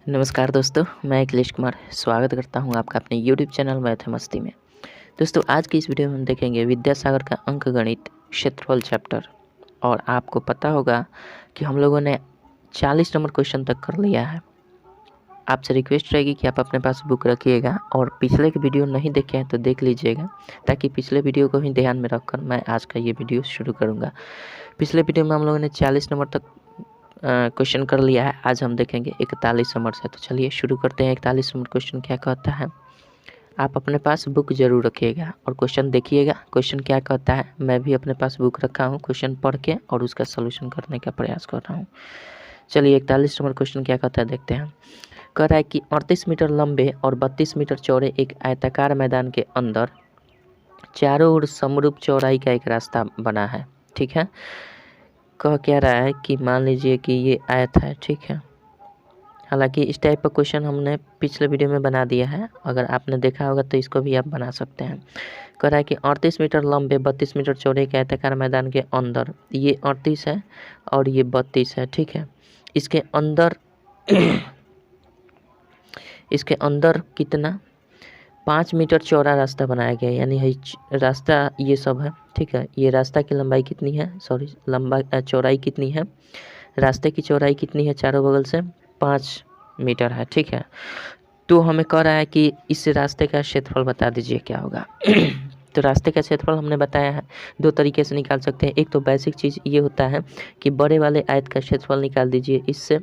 नमस्कार दोस्तों, मैं अखिलेश कुमार स्वागत करता हूं आपका अपने यूट्यूब चैनल मैथ मस्ती में। दोस्तों, आज की इस वीडियो में हम देखेंगे विद्यासागर का अंकगणित क्षेत्रफल चैप्टर। और आपको पता होगा कि हम लोगों ने 40 नंबर क्वेश्चन तक कर लिया है। आपसे रिक्वेस्ट रहेगी कि आप अपने पास बुक रखिएगा और पिछले के वीडियो नहीं देखे हैं तो देख लीजिएगा, ताकि पिछले वीडियो को ही ध्यान में रखकर मैं आज का ये वीडियो शुरू करूँगा। पिछले वीडियो में हम लोगों ने 40 नंबर तक क्वेश्चन कर लिया है। आज हम देखेंगे 41 नंबर से। तो चलिए शुरू करते हैं। 41 नंबर क्वेश्चन क्या कहता है, आप अपने पास बुक ज़रूर रखिएगा और क्वेश्चन देखिएगा। क्वेश्चन क्या कहता है, मैं भी अपने पास बुक रखा हूँ, क्वेश्चन पढ़ के और उसका सलूशन करने का प्रयास कर रहा हूँ। चलिए 41 नंबर क्वेश्चन क्या कहता है देखते हैं। कह रहा है कि 38 मीटर लंबे और 32 मीटर चौड़े एक आयताकार मैदान के अंदर चारों ओर समरूप चौड़ाई का एक रास्ता बना है। ठीक है, कह क्या रहा है कि मान लीजिए कि ये आयत है। ठीक है, हालांकि इस टाइप का क्वेश्चन हमने पिछले वीडियो में बना दिया है, अगर आपने देखा होगा तो इसको भी आप बना सकते हैं। कह रहा है कि 38 मीटर लंबे 32 मीटर चौड़े के आयताकार मैदान के अंदर ये 38 है और ये 32 है। ठीक है, इसके अंदर इसके अंदर कितना 5 मीटर चौड़ा रास्ता बनाया गया है, यानी रास्ता ये सब है। ठीक है, ये रास्ता की लंबाई कितनी है, चौड़ाई कितनी है, रास्ते की चौड़ाई कितनी है चारों बगल से 5 मीटर है। ठीक है, तो हमें कह रहा है कि इस रास्ते का क्षेत्रफल बता दीजिए क्या होगा। तो रास्ते का क्षेत्रफल हमने बताया है, दो तरीके से निकाल सकते हैं। एक तो बेसिक चीज़ ये होता है कि बड़े वाले आयत का क्षेत्रफल निकाल दीजिए इससे,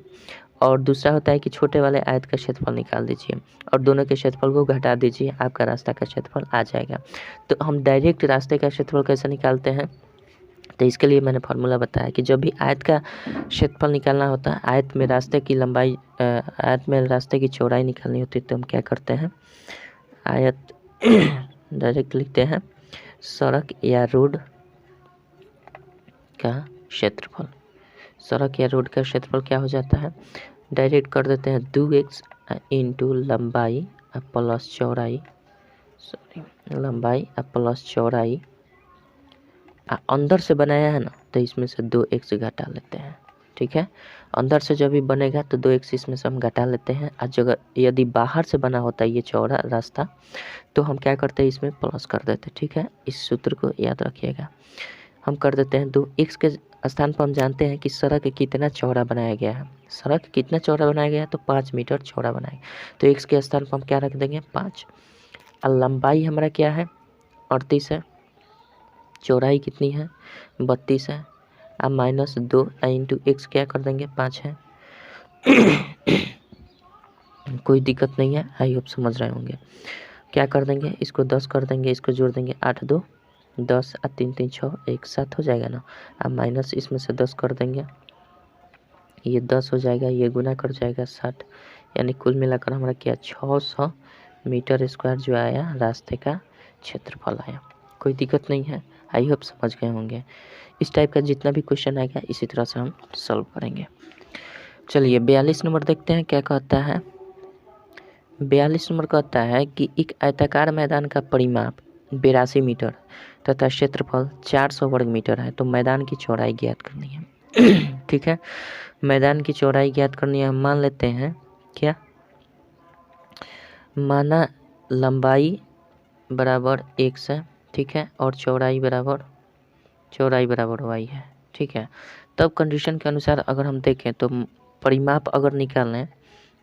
और दूसरा होता है कि छोटे वाले आयत का क्षेत्रफल निकाल दीजिए और दोनों के क्षेत्रफल को घटा दीजिए, आपका रास्ता का क्षेत्रफल आ जाएगा। तो हम डायरेक्ट रास्ते का क्षेत्रफल कैसे निकालते हैं, तो इसके लिए मैंने फार्मूला बताया कि जब भी आयत का क्षेत्रफल निकालना होता है, आयत में रास्ते की लंबाई आयत में रास्ते की चौड़ाई निकालनी होती है, तो हम क्या करते हैं, आयत डायरेक्ट लिखते हैं सड़क या रोड का क्षेत्रफल। सड़क या रोड का क्षेत्रफल क्या हो जाता है, डायरेक्ट कर देते हैं 2x इंटू लंबाई प्लस चौड़ाई, लंबाई प्लस चौड़ाई। अंदर से बनाया है ना, तो इसमें से 2x घटा लेते हैं। ठीक है, अंदर से जब भी बनेगा तो 2x इसमें से हम घटा लेते हैं। और यदि बाहर से बना होता है ये चौड़ा रास्ता, तो हम क्या करते हैं, इसमें प्लस कर देते हैं। ठीक है, इस सूत्र को याद रखिएगा। हम कर देते हैं 2x के स्थान पर हम जानते हैं कि सड़क कितना चौड़ा बनाया गया है। सड़क कितना चौड़ा बनाया गया है, तो 5 मीटर चौड़ा बनाया, तो x के स्थान पर हम क्या रख देंगे 5। और लंबाई हमारा क्या है 38 है, चौड़ाई कितनी है 32 है, अब -2 इंटू एक्स क्या कर देंगे 5 है। कोई दिक्कत नहीं है, आई होप समझ रहे होंगे। क्या कर देंगे, इसको 10 कर देंगे, इसको जोड़ देंगे 8 2 10 और 3 3 6 एक साथ हो जाएगा ना। अब माइनस इसमें से 10 कर देंगे, ये 10 हो जाएगा, ये गुना कर जाएगा 60, यानी कुल मिलाकर हमारा क्या 600 मीटर स्क्वायर जो आया रास्ते का क्षेत्रफल आया। कोई दिक्कत नहीं है, आई होप समझ गए होंगे। इस टाइप का जितना भी क्वेश्चन आएगा इसी तरह से हम सॉल्व करेंगे। चलिए 42 नंबर देखते हैं क्या कहता है। 42 नंबर कहता है कि एक आयताकार मैदान का परिमाप 82 मीटर तथा क्षेत्रफल 400 वर्ग मीटर है, तो मैदान की चौड़ाई ज्ञात करनी है। ठीक है, मैदान की चौड़ाई ज्ञात करनी है। हम मान लेते हैं क्या, माना लंबाई बराबर x है। ठीक है, और चौड़ाई बराबर y है। ठीक है, तब कंडीशन के अनुसार अगर हम देखें तो परिमाप अगर निकालें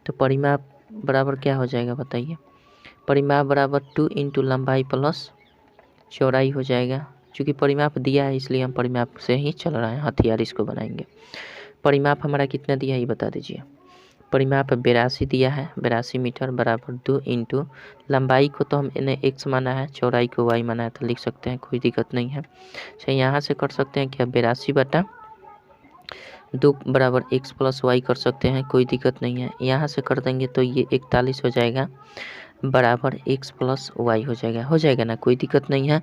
तो परिमाप बराबर क्या हो जाएगा बताइए, परिमाप बराबर 2 इंटू लंबाई प्लस चौड़ाई हो जाएगा। चूँकि परिमाप दिया है इसलिए हम परिमाप से ही चल रहे हैं, हथियार इसको बनाएंगे। परिमाप हमारा कितना दिया है ये बता दीजिए। परिमाप 82 दिया है, 82 मीटर बराबर 2 इंटू लंबाई को तो हम इन्हें x माना है, चौड़ाई को y माना है, तो लिख सकते हैं, कोई दिक्कत नहीं है। अच्छा, यहाँ से कर सकते हैं क्या 82 बटा 2 बराबर x प्लस y कर सकते हैं, कोई दिक्कत नहीं है। यहाँ से कर देंगे तो ये 41 हो जाएगा बराबर x प्लस y हो जाएगा ना, कोई दिक्कत नहीं है।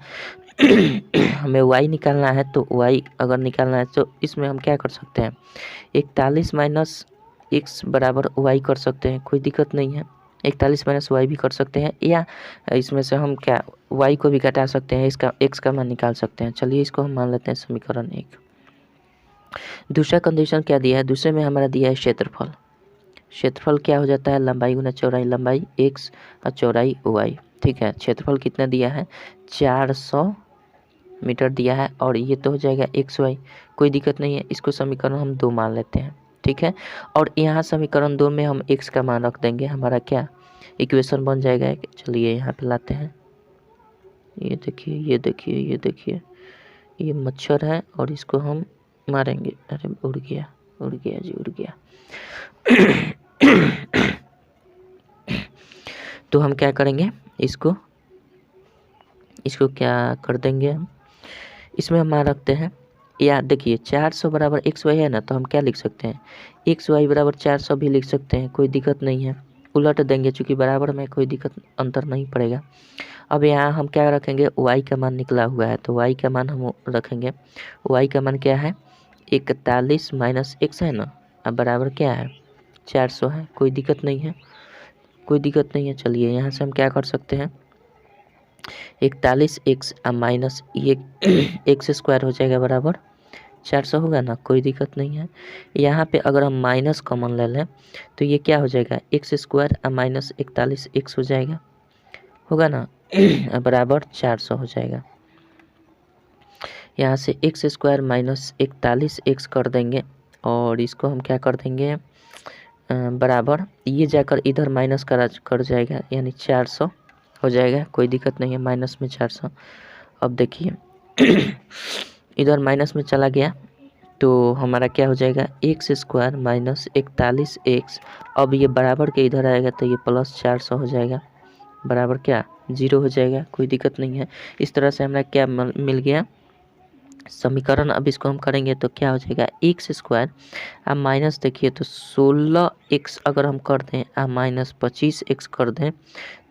हमें y निकालना है, तो y अगर निकालना है तो इसमें हम क्या कर सकते हैं 41 माइनस x बराबर y कर सकते हैं, कोई दिक्कत नहीं है। 41 माइनस y भी कर सकते हैं, या इसमें से हम क्या y को भी घटा सकते हैं, इसका x का मान निकाल सकते हैं। चलिए इसको हम मान लेते हैं समीकरण 1। दूसरा कंडीशन क्या दिया है, दूसरे में हमारा दिया है क्षेत्रफल। क्षेत्रफल क्या हो जाता है, लंबाई गुना चौड़ाई, लंबाई x और चौड़ाई y। ठीक है, क्षेत्रफल कितना दिया है, 400 मीटर दिया है और ये तो हो जाएगा xy, कोई दिक्कत नहीं है। इसको समीकरण हम 2 मान लेते हैं। ठीक है, और यहाँ समीकरण 2 में हम x का मान रख देंगे, हमारा क्या इक्वेशन बन जाएगा। चलिए यहाँ पे लाते हैं, ये देखिए ये देखिए ये देखिए, ये मच्छर है और इसको हम मारेंगे। अरे उड़ गया जी, उड़ गया। तो हम क्या करेंगे, इसको क्या कर देंगे हम, इसमें हम मान रखते हैं, या देखिए 400 बराबर xy है ना, तो हम क्या लिख सकते हैं, xy बराबर 400 भी लिख सकते हैं, कोई दिक्कत नहीं है। उलट देंगे चूँकि बराबर में, कोई दिक्कत अंतर नहीं पड़ेगा। अब यहाँ हम क्या रखेंगे, y का मान निकला हुआ है तो y का मान हम रखेंगे। y का मान क्या है, 41 माइनस x है ना, अब बराबर क्या है 400 है, कोई दिक्कत नहीं है, कोई दिक्कत नहीं है। चलिए यहाँ से हम क्या कर सकते हैं, 41x माइनस ये एक्स स्क्वायर हो जाएगा बराबर 400 होगा ना, कोई दिक्कत नहीं है। यहाँ पे अगर हम माइनस कॉमन ले लें तो ये क्या हो जाएगा, एक्स स्क्वायर माइनस 41x हो जाएगा, होगा ना बराबर 400 हो जाएगा। यहाँ से एक्स स्क्वायर माइनस 41x कर देंगे और इसको हम क्या कर देंगे, बराबर ये जाकर इधर माइनस कर जाएगा, यानी 400 हो जाएगा, कोई दिक्कत नहीं है। माइनस में 400, अब देखिए इधर माइनस में चला गया तो हमारा क्या हो जाएगा, एक्स स्क्वायर माइनस 41x, अब ये बराबर के इधर आएगा तो ये प्लस 400 हो जाएगा, बराबर क्या 0 हो जाएगा, कोई दिक्कत नहीं है। इस तरह से हमारा क्या मिल गया समीकरण। अब इसको हम करेंगे तो क्या हो जाएगा, एक्स स्क्वायर अब माइनस देखिए तो 16x अगर हम कर दें अब माइनस 25x कर दें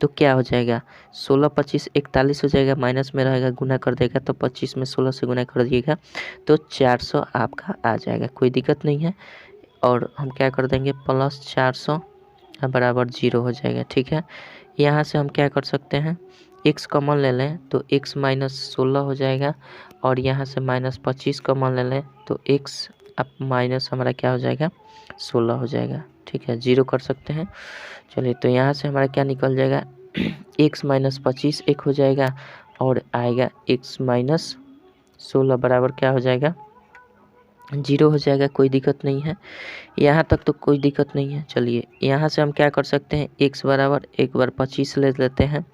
तो क्या हो जाएगा, 16 25 41 हो जाएगा, माइनस में रहेगा गुना कर देगा तो 25 में 16 से गुना कर दिएगा तो 400 आपका आ जाएगा, कोई दिक्कत नहीं है। और हम क्या कर देंगे प्लस 400 बराबर 0 हो जाएगा। ठीक है, यहाँ से हम क्या कर सकते हैं, x कॉमन ले लें तो x माइनस 16 हो जाएगा और यहाँ से माइनस 25 कॉमन ले लें तो x अब माइनस हमारा क्या हो जाएगा 16 हो जाएगा। ठीक है, 0 कर सकते हैं। चलिए तो यहाँ से हमारा क्या निकल जाएगा, x माइनस 25 एक हो जाएगा और आएगा x माइनस 16 बराबर क्या हो जाएगा 0 हो जाएगा, कोई दिक्कत नहीं है। यहाँ तक तो कोई दिक्कत नहीं है। चलिए यहाँ से हम क्या कर सकते हैं, x बराबर एक बार 25 ले लेते हैं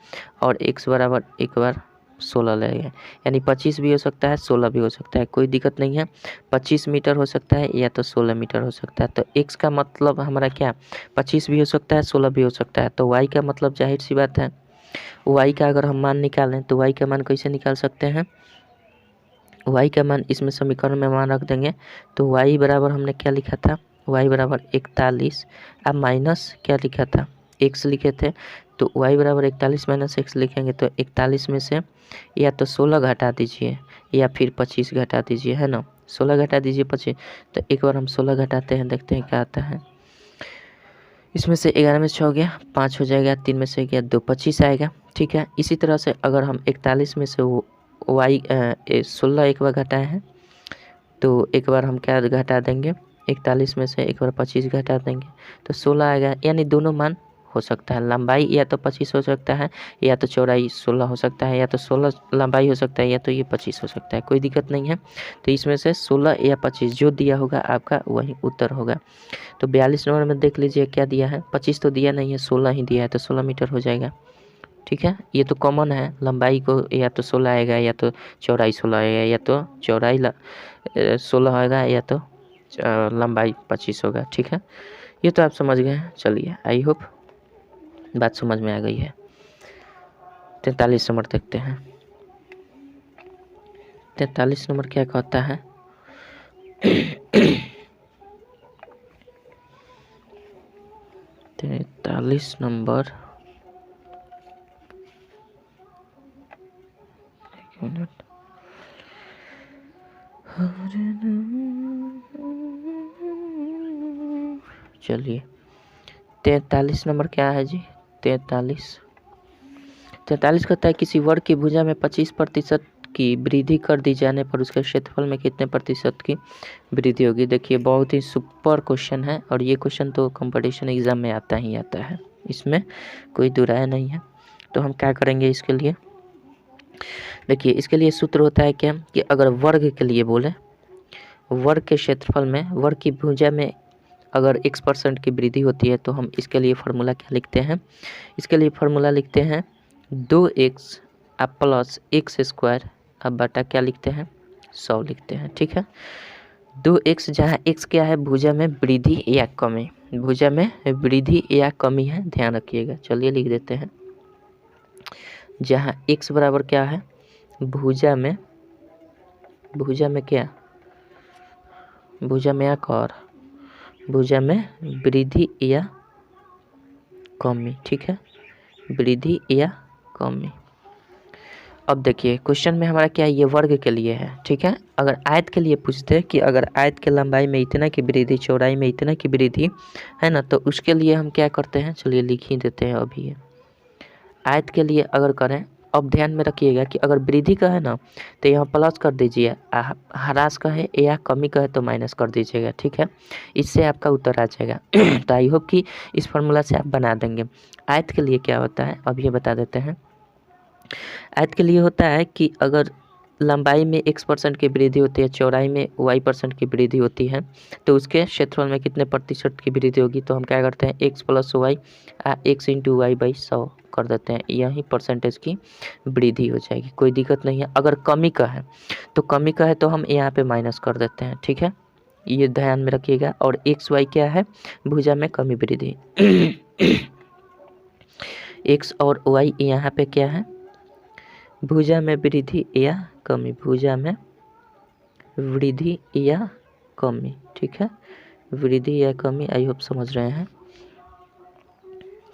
और x बराबर एक बार 16 ले गए, यानी 25 भी हो सकता है 16 भी हो सकता है, कोई दिक्कत नहीं है। 25 मीटर हो सकता है या तो 16 मीटर हो सकता है, तो x का मतलब हमारा क्या 25 भी हो सकता है 16 भी हो सकता है, तो y का मतलब जाहिर सी बात है y का अगर हम मान निकालें तो y का मान कैसे निकाल सकते हैं, y का मान इसमें समीकरण में मान रख देंगे तो y बराबर हमने क्या लिखा था, y बराबर 41 अब माइनस क्या लिखा था x लिखे थे, तो y बराबर 41 माइनस x लिखेंगे तो 41 में से या तो 16 घटा दीजिए या फिर 25 घटा दीजिए, है ना, 16 घटा दीजिए 25, तो एक बार हम 16 घटाते हैं, देखते हैं क्या आता है। इसमें से 11 में 6 हो गया 5 हो जाएगा, 3 में से गया 2 25 आएगा। ठीक है, इसी तरह से अगर हम 41 में से y 16 एक बार घटाए हैं तो एक बार हम क्या घटा देंगे, 41 में से एक बार 25 घटा देंगे तो 16 आएगा, यानी दोनों मान हो सकता है, लंबाई या तो 25 हो सकता है या तो चौड़ाई 16 हो सकता है, या तो 16 लंबाई हो सकता है या तो ये 25 हो सकता है, कोई दिक्कत नहीं है। तो इसमें से 16 या 25 जो दिया होगा आपका वही उत्तर होगा। तो 42 नंबर में देख लीजिए क्या दिया है, 25 तो दिया नहीं है 16 ही दिया है, तो 16 मीटर हो जाएगा। ठीक है, ये तो कॉमन है, लंबाई को या तो 16 आएगा या तो चौड़ाई 16 आएगा, या तो चौड़ाई 16 आएगा या तो लंबाई 25 होगा। ठीक है, ये तो आप समझ गए हैं। चलिए आई होप बात समझ में आ गई है। 43 नंबर देखते हैं, 43 नंबर क्या कहता है 43 नंबर, एक मिनट, चलिए 43 नंबर क्या है जी, 43 कहता है किसी वर्ग की भुजा में 25% की वृद्धि कर दी जाने पर उसके क्षेत्रफल में कितने प्रतिशत की वृद्धि होगी। देखिए बहुत ही सुपर क्वेश्चन है और ये क्वेश्चन तो कंपटीशन एग्जाम में आता ही आता है, इसमें कोई दो राय नहीं है। तो हम क्या करेंगे इसके लिए, देखिए इसके लिए सूत्र होता है क्या कि अगर वर्ग के लिए बोले, वर्ग के क्षेत्रफल में वर्ग की भुजा में अगर x% की वृद्धि होती है तो हम इसके लिए फार्मूला क्या लिखते हैं, इसके लिए फार्मूला लिखते हैं 2x अब प्लस x² अब बटा क्या लिखते हैं 100 लिखते हैं। ठीक है, 2x जहाँ x क्या है भुजा में वृद्धि या कमी, भुजा में वृद्धि या कमी है, ध्यान रखिएगा। चलिए लिख देते हैं, जहाँ x बराबर क्या है भुजा में क्या, भुजा में आकार, भुजा में वृद्धि या कमी। ठीक है, वृद्धि या कमी। अब देखिए क्वेश्चन में हमारा क्या है, ये वर्ग के लिए है। ठीक है, अगर आयत के लिए पूछते हैं कि अगर आयत के लंबाई में इतना की वृद्धि, चौड़ाई में इतना की वृद्धि है ना, तो उसके लिए हम क्या करते हैं, चलिए लिख ही देते हैं अभी। आयत के लिए अगर करें, अब ध्यान में रखिएगा कि अगर वृद्धि का है ना तो यहाँ प्लस कर दीजिए, ह्रास का है या कमी का है तो माइनस कर दीजिएगा। ठीक है, इससे आपका उत्तर आ जाएगा। तो आई होप कि इस फार्मूला से आप बना देंगे। आयत के लिए क्या होता है अब ये बता देते हैं। आयत के लिए होता है कि अगर लंबाई में x% की वृद्धि होती है, चौड़ाई में y% की वृद्धि होती है, तो उसके क्षेत्रफल में कितने प्रतिशत की वृद्धि होगी। तो हम क्या करते हैं x + y x × y/100 कर देते हैं, यही परसेंटेज की वृद्धि हो जाएगी, कोई दिक्कत नहीं है। अगर कमी का है तो हम यहाँ पे माइनस कर देते हैं। ठीक है, ये ध्यान में रखिएगा। और x y क्या है भुजा में कमी वृद्धि x और y यहाँ पे क्या है भुजा में वृद्धि या कमी, भुजा में वृद्धि या कमी। ठीक है, वृद्धि या कमी, आई होप समझ रहे हैं।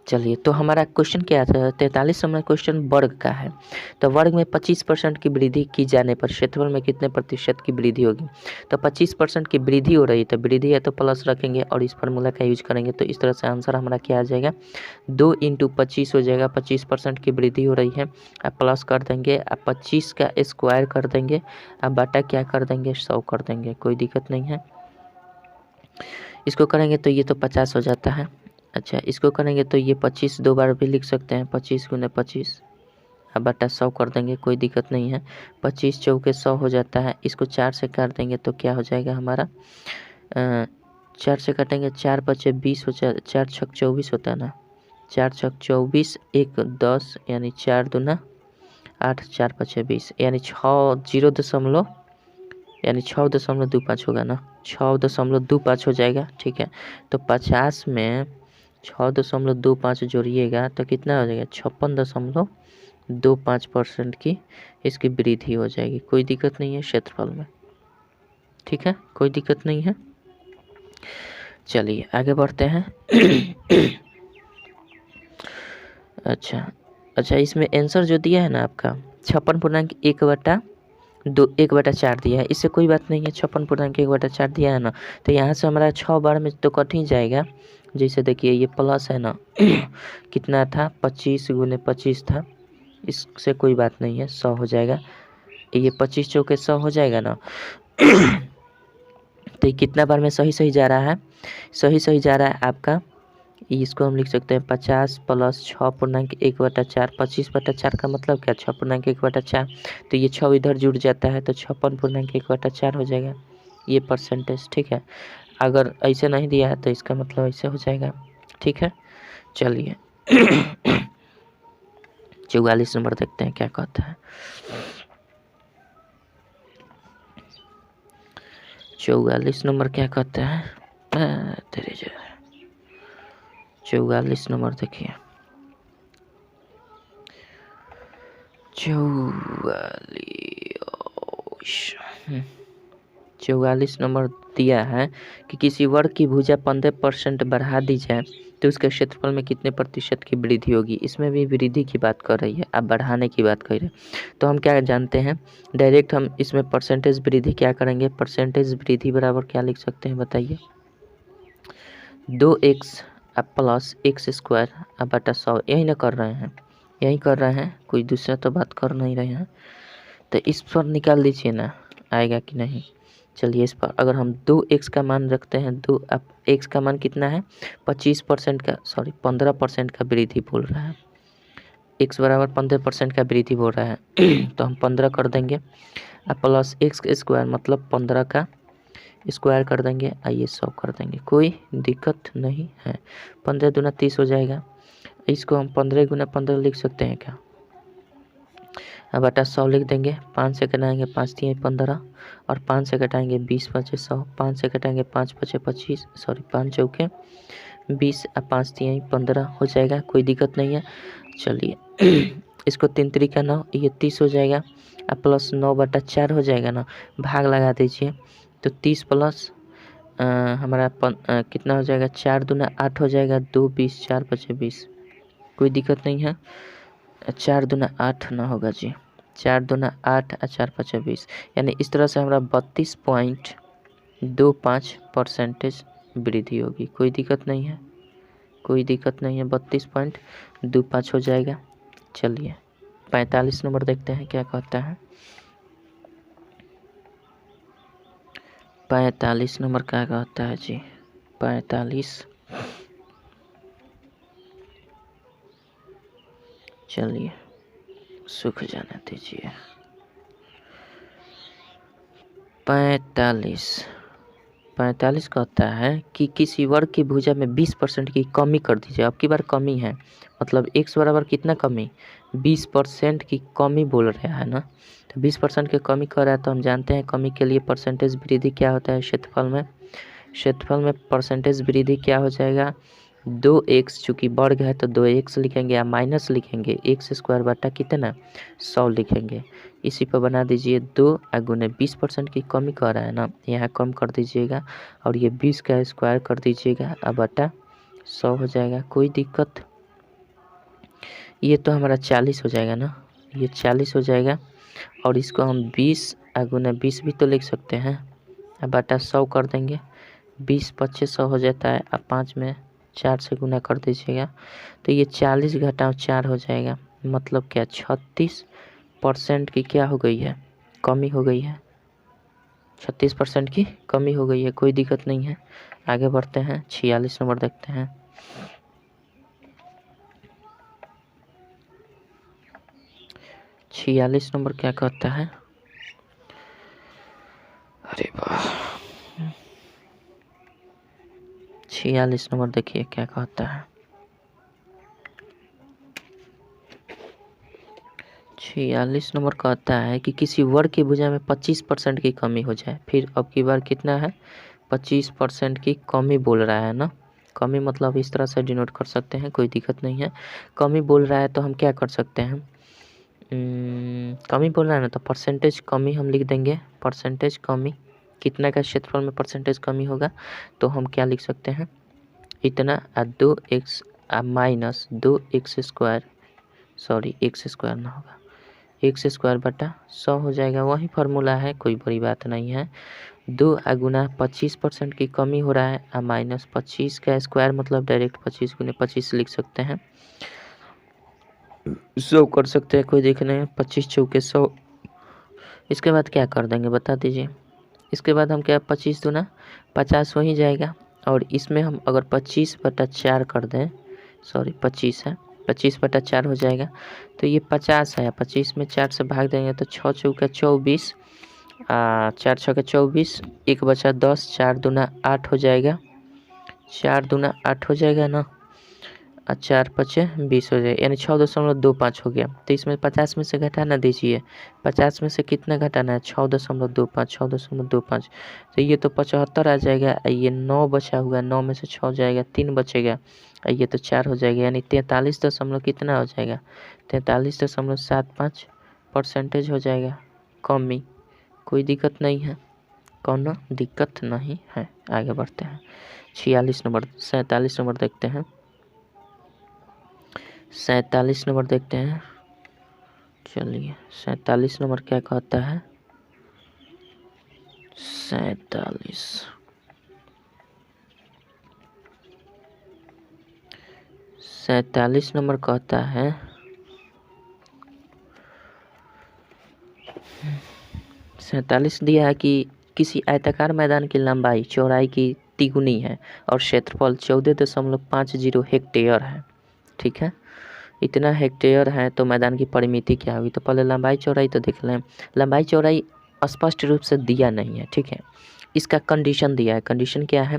चलिए तो हमारा क्वेश्चन क्या था, 43 नंबर क्वेश्चन वर्ग का है। तो वर्ग में 25% की वृद्धि की जाने पर क्षेत्रफल में कितने प्रतिशत की वृद्धि होगी। तो 25% की वृद्धि हो रही है तो वृद्धि है तो प्लस रखेंगे और इस फार्मूला का यूज करेंगे। तो इस तरह से आंसर हमारा क्या आ जाएगा 2 × 25 हो जाएगा। 25% की वृद्धि हो रही है, आप प्लस कर देंगे, आप 25 का स्क्वायर कर देंगे, आप बटा क्या कर देंगे 100 कर देंगे, कोई दिक्कत नहीं है। इसको करेंगे तो ये तो 50 हो जाता है। अच्छा, इसको करेंगे तो ये 25 दो बार भी लिख सकते हैं, 25 × 25 अब बटा 100 कर देंगे, कोई दिक्कत नहीं है। 25 चौके 100 हो जाता है। इसको 4 से काट देंगे तो क्या हो जाएगा हमारा 4 से काटेंगे, 4 × 5 = 20 हो जाए, 4 × 6 = 24 होता है ना, 4 × 6 = 24, 1 10 यानी 4 × 2 = 8, 4 × 5 = 20 यानी 6.25 होगा ना, 6.25 हो जाएगा। ठीक है, तो 50 में 6.25 जोड़िएगा तो कितना हो जाएगा 56.25% की इसकी वृद्धि हो जाएगी, कोई दिक्कत नहीं है क्षेत्रफल में। ठीक है, कोई दिक्कत नहीं है। चलिए आगे बढ़ते हैं। अच्छा, इसमें आंसर जो दिया है ना आपका 56.1/4 दिया है, इससे कोई बात नहीं है। 56.1/4 दिया है ना, तो यहाँ से हमारा 6 बार में तो कट ही जाएगा। जैसे देखिए ये प्लस है ना कितना था 25 × 25 था, इससे कोई बात नहीं है, 100 हो जाएगा। ये 25 चौके 100 हो जाएगा ना। तो ये कितना बार में सही जा रहा है, सही जा रहा है आपका, इसको हम लिख सकते हैं 50 + 6.1/4, 25/4 का मतलब क्या 6.1/4, तो ये 6 इधर जुड़ जाता है तो 56.1/4 हो जाएगा ये परसेंटेज। ठीक है, अगर ऐसे नहीं दिया है तो इसका मतलब ऐसे हो जाएगा। ठीक है, चलिए 44 नंबर देखते हैं क्या कहता है। 44 नंबर क्या कहता है, 44 नंबर देखिए, 44 नंबर दिया है कि किसी वर्ग की भुजा 15% बढ़ा दी जाए तो उसके क्षेत्रफल में कितने प्रतिशत की वृद्धि होगी। इसमें भी वृद्धि की बात कर रही है, आप बढ़ाने की बात कर रहे हैं। तो हम क्या जानते हैं, डायरेक्ट हम इसमें परसेंटेज वृद्धि क्या करेंगे, परसेंटेज वृद्धि बराबर क्या लिख सकते हैं बताइए 2x + x² बटा 100, यही ना कर रहे हैं, कोई दूसरा तो बात कर नहीं रहे हैं। तो इस पर निकाल दीजिए ना, आएगा कि नहीं। चलिए इस पर अगर हम 2x का मान रखते हैं, अब x का मान कितना है, 25% का, सॉरी 15% का वृद्धि बोल रहा है, x बराबर 15% का वृद्धि बोल रहा है तो हम 15 कर देंगे, अब प्लस एक्स स्क्वायर मतलब 15 का स्क्वायर कर देंगे, आइए 100 कर देंगे, कोई दिक्कत नहीं है। 15 दूना 30 हो जाएगा, इसको हम 15 गुना 15 लिख सकते हैं क्या, अब बटा 100 लिख देंगे, 5 से घटाएंगे 5 3 15 और 5 से घटाएंगे 20 5 100, 5 से घटाएंगे 5 5 25, सॉरी 5 चौके 20 और 5 3 15 हो जाएगा, कोई दिक्कत नहीं है। चलिए इसको 3 3 9, ये 30 हो जाएगा, अब प्लस 9/4 हो जाएगा ना, भाग लगा दीजिए, तो 30 प्लस हमारा कितना हो जाएगा, 4 दूना 8 हो जाएगा, 2 20 4 5 20, कोई दिक्कत नहीं है। 4 दूना 8 ना होगा जी, 4 दूना 8 और 4 5 20, यानी इस तरह से हमारा 32.25% वृद्धि होगी, कोई दिक्कत नहीं है, कोई दिक्कत नहीं है, 32.25 हो जाएगा। चलिए 45 नंबर देखते हैं क्या कहता है। 45 नंबर क्या कहता है जी, 45, चलिए सूख जाने दीजिए। 45 कहता है कि किसी वर्ग की भुजा में 20% की कमी कर दीजिए, अब की बार कमी है, मतलब x बराबर कितना कमी, 20% की कमी बोल रहा है ना, तो 20% की कमी कर रहा है, तो हम जानते हैं कमी के लिए परसेंटेज वृद्धि क्या होता है, क्षेत्रफल में परसेंटेज वृद्धि क्या हो जाएगा, 2x, चूँकि वर्ग है तो 2x लिखेंगे या माइनस लिखेंगे, x स्क्वायर बटा कितना 100 लिखेंगे, इसी पर बना दीजिए 2 गुने 20% की कमी कर रहा है ना, यहाँ कम कर दीजिएगा और ये 20 का स्क्वायर कर दीजिएगा, अब बटा 100 हो जाएगा, कोई दिक्कत। ये तो हमारा 40 हो जाएगा ना, ये 40 हो जाएगा और इसको हम 20 गुने 20 भी तो लिख सकते हैं, अब बटा 100 कर देंगे, 20 25 100 हो जाता है, अब 5 में 4 से गुना कर दीजिएगा, तो ये 40 घटाव 4 हो जाएगा, मतलब क्या 36% की क्या हो गई है, कमी हो गई है, 36% की कमी हो गई है, कोई दिक्कत नहीं है। आगे बढ़ते हैं, 46 नंबर देखते हैं। 46 नंबर क्या कहता है, अरे वाह, 46 नंबर देखिए क्या कहता है। 46 नंबर कहता है कि किसी वर्ग की भुजा में 25% की कमी हो जाए, फिर अब की बार कितना है, 25% की कमी बोल रहा है ना, कमी मतलब इस तरह से डिनोट कर सकते हैं, कोई दिक्कत नहीं है। कमी बोल रहा है तो हम क्या कर सकते हैं, कमी बोल रहा है ना, तो परसेंटेज कमी हम लिख देंगे, परसेंटेज कमी कितना का क्षेत्रफल में परसेंटेज कमी होगा, तो हम क्या लिख सकते हैं, इतना 2x minus 2x square, sorry x square ना होगा, x स्क्वायर बटा 100 हो जाएगा, वही फार्मूला है, कोई बड़ी बात नहीं है। 2 गुना 25% की कमी हो रहा है, माइनस 25 का स्क्वायर मतलब डायरेक्ट 25 गुने 25 लिख सकते हैं, 100 कर सकते हैं, कोई देखना है, 25 चौके 100। इसके बाद क्या कर देंगे बता दीजिए, इसके बाद हम क्या, 25 दूना 50 हो ही जाएगा, और इसमें हम अगर 25/4 कर दें, सॉरी 25 है, 25/4 हो जाएगा, तो ये 50 है, 25 में 4 से भाग देंगे तो 6 चौके 24, 4 6 24, 1 बचा 10, 4 दूना 8 हो जाएगा, 4 दूना 8 हो जाएगा ना, 4 5 20 हो जाएगा, यानी 6.25 हो गया, तो इसमें 50 में से घटाना दीजिए, 50 में से कितना घटाना है, 6.25, तो ये तो 75 आ जाएगा, ये 9 बचा हुआ है, 9 में से 6 जाएगा, 3 बचेगा, ये तो 4 हो जाएगा, यानी 43 दशमलव कितना हो जाएगा, 43.75% हो जाएगा कमी, कोई दिक्कत नहीं है, कौन दिक्कत नहीं है। आगे बढ़ते हैं, 46 नंबर 47 नंबर देखते हैं, 47 नंबर देखते हैं। चलिए 47 नंबर क्या कहता है, 47 नंबर कहता है 47 दिया है कि किसी आयताकार मैदान की लंबाई चौड़ाई की तिगुनी है और क्षेत्रफल 14.50 हेक्टेयर है। ठीक है, इतना हेक्टेयर है तो मैदान की परिमिति क्या होगी? तो पहले लंबाई चौड़ाई तो देख लें। लंबाई चौड़ाई स्पष्ट रूप से दिया नहीं है, ठीक है। इसका कंडीशन दिया है। कंडीशन क्या है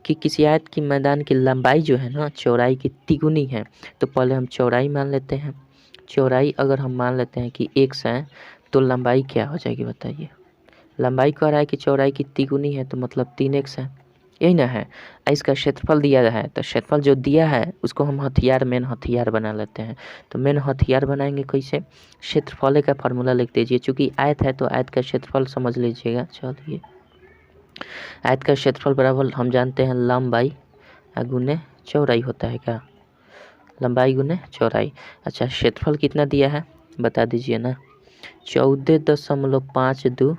कि किसी आयत की मैदान की लंबाई जो है ना चौड़ाई की तिगुनी है। तो पहले हम चौड़ाई मान लेते हैं। चौड़ाई अगर हम मान लेते हैं कि x है तो लंबाई क्या हो जाएगी बताइए? लंबाई कह रहा है कि चौड़ाई की तिगुनी है तो मतलब 3x है, यही ना है। इसका क्षेत्रफल दिया है तो क्षेत्रफल जो दिया है उसको हम मेन हथियार बना लेते हैं। तो मेन हथियार बनाएंगे कैसे? क्षेत्रफल का फार्मूला लिख दीजिए। चूँकि आयत है तो आयत का क्षेत्रफल समझ लीजिएगा। चलिए, आयत का क्षेत्रफल बराबर हम जानते हैं लंबाई गुने चौड़ाई होता है क्या? लंबाई गुने चौड़ाई। अच्छा, क्षेत्रफल कितना दिया है बता दीजिए ना? 14.52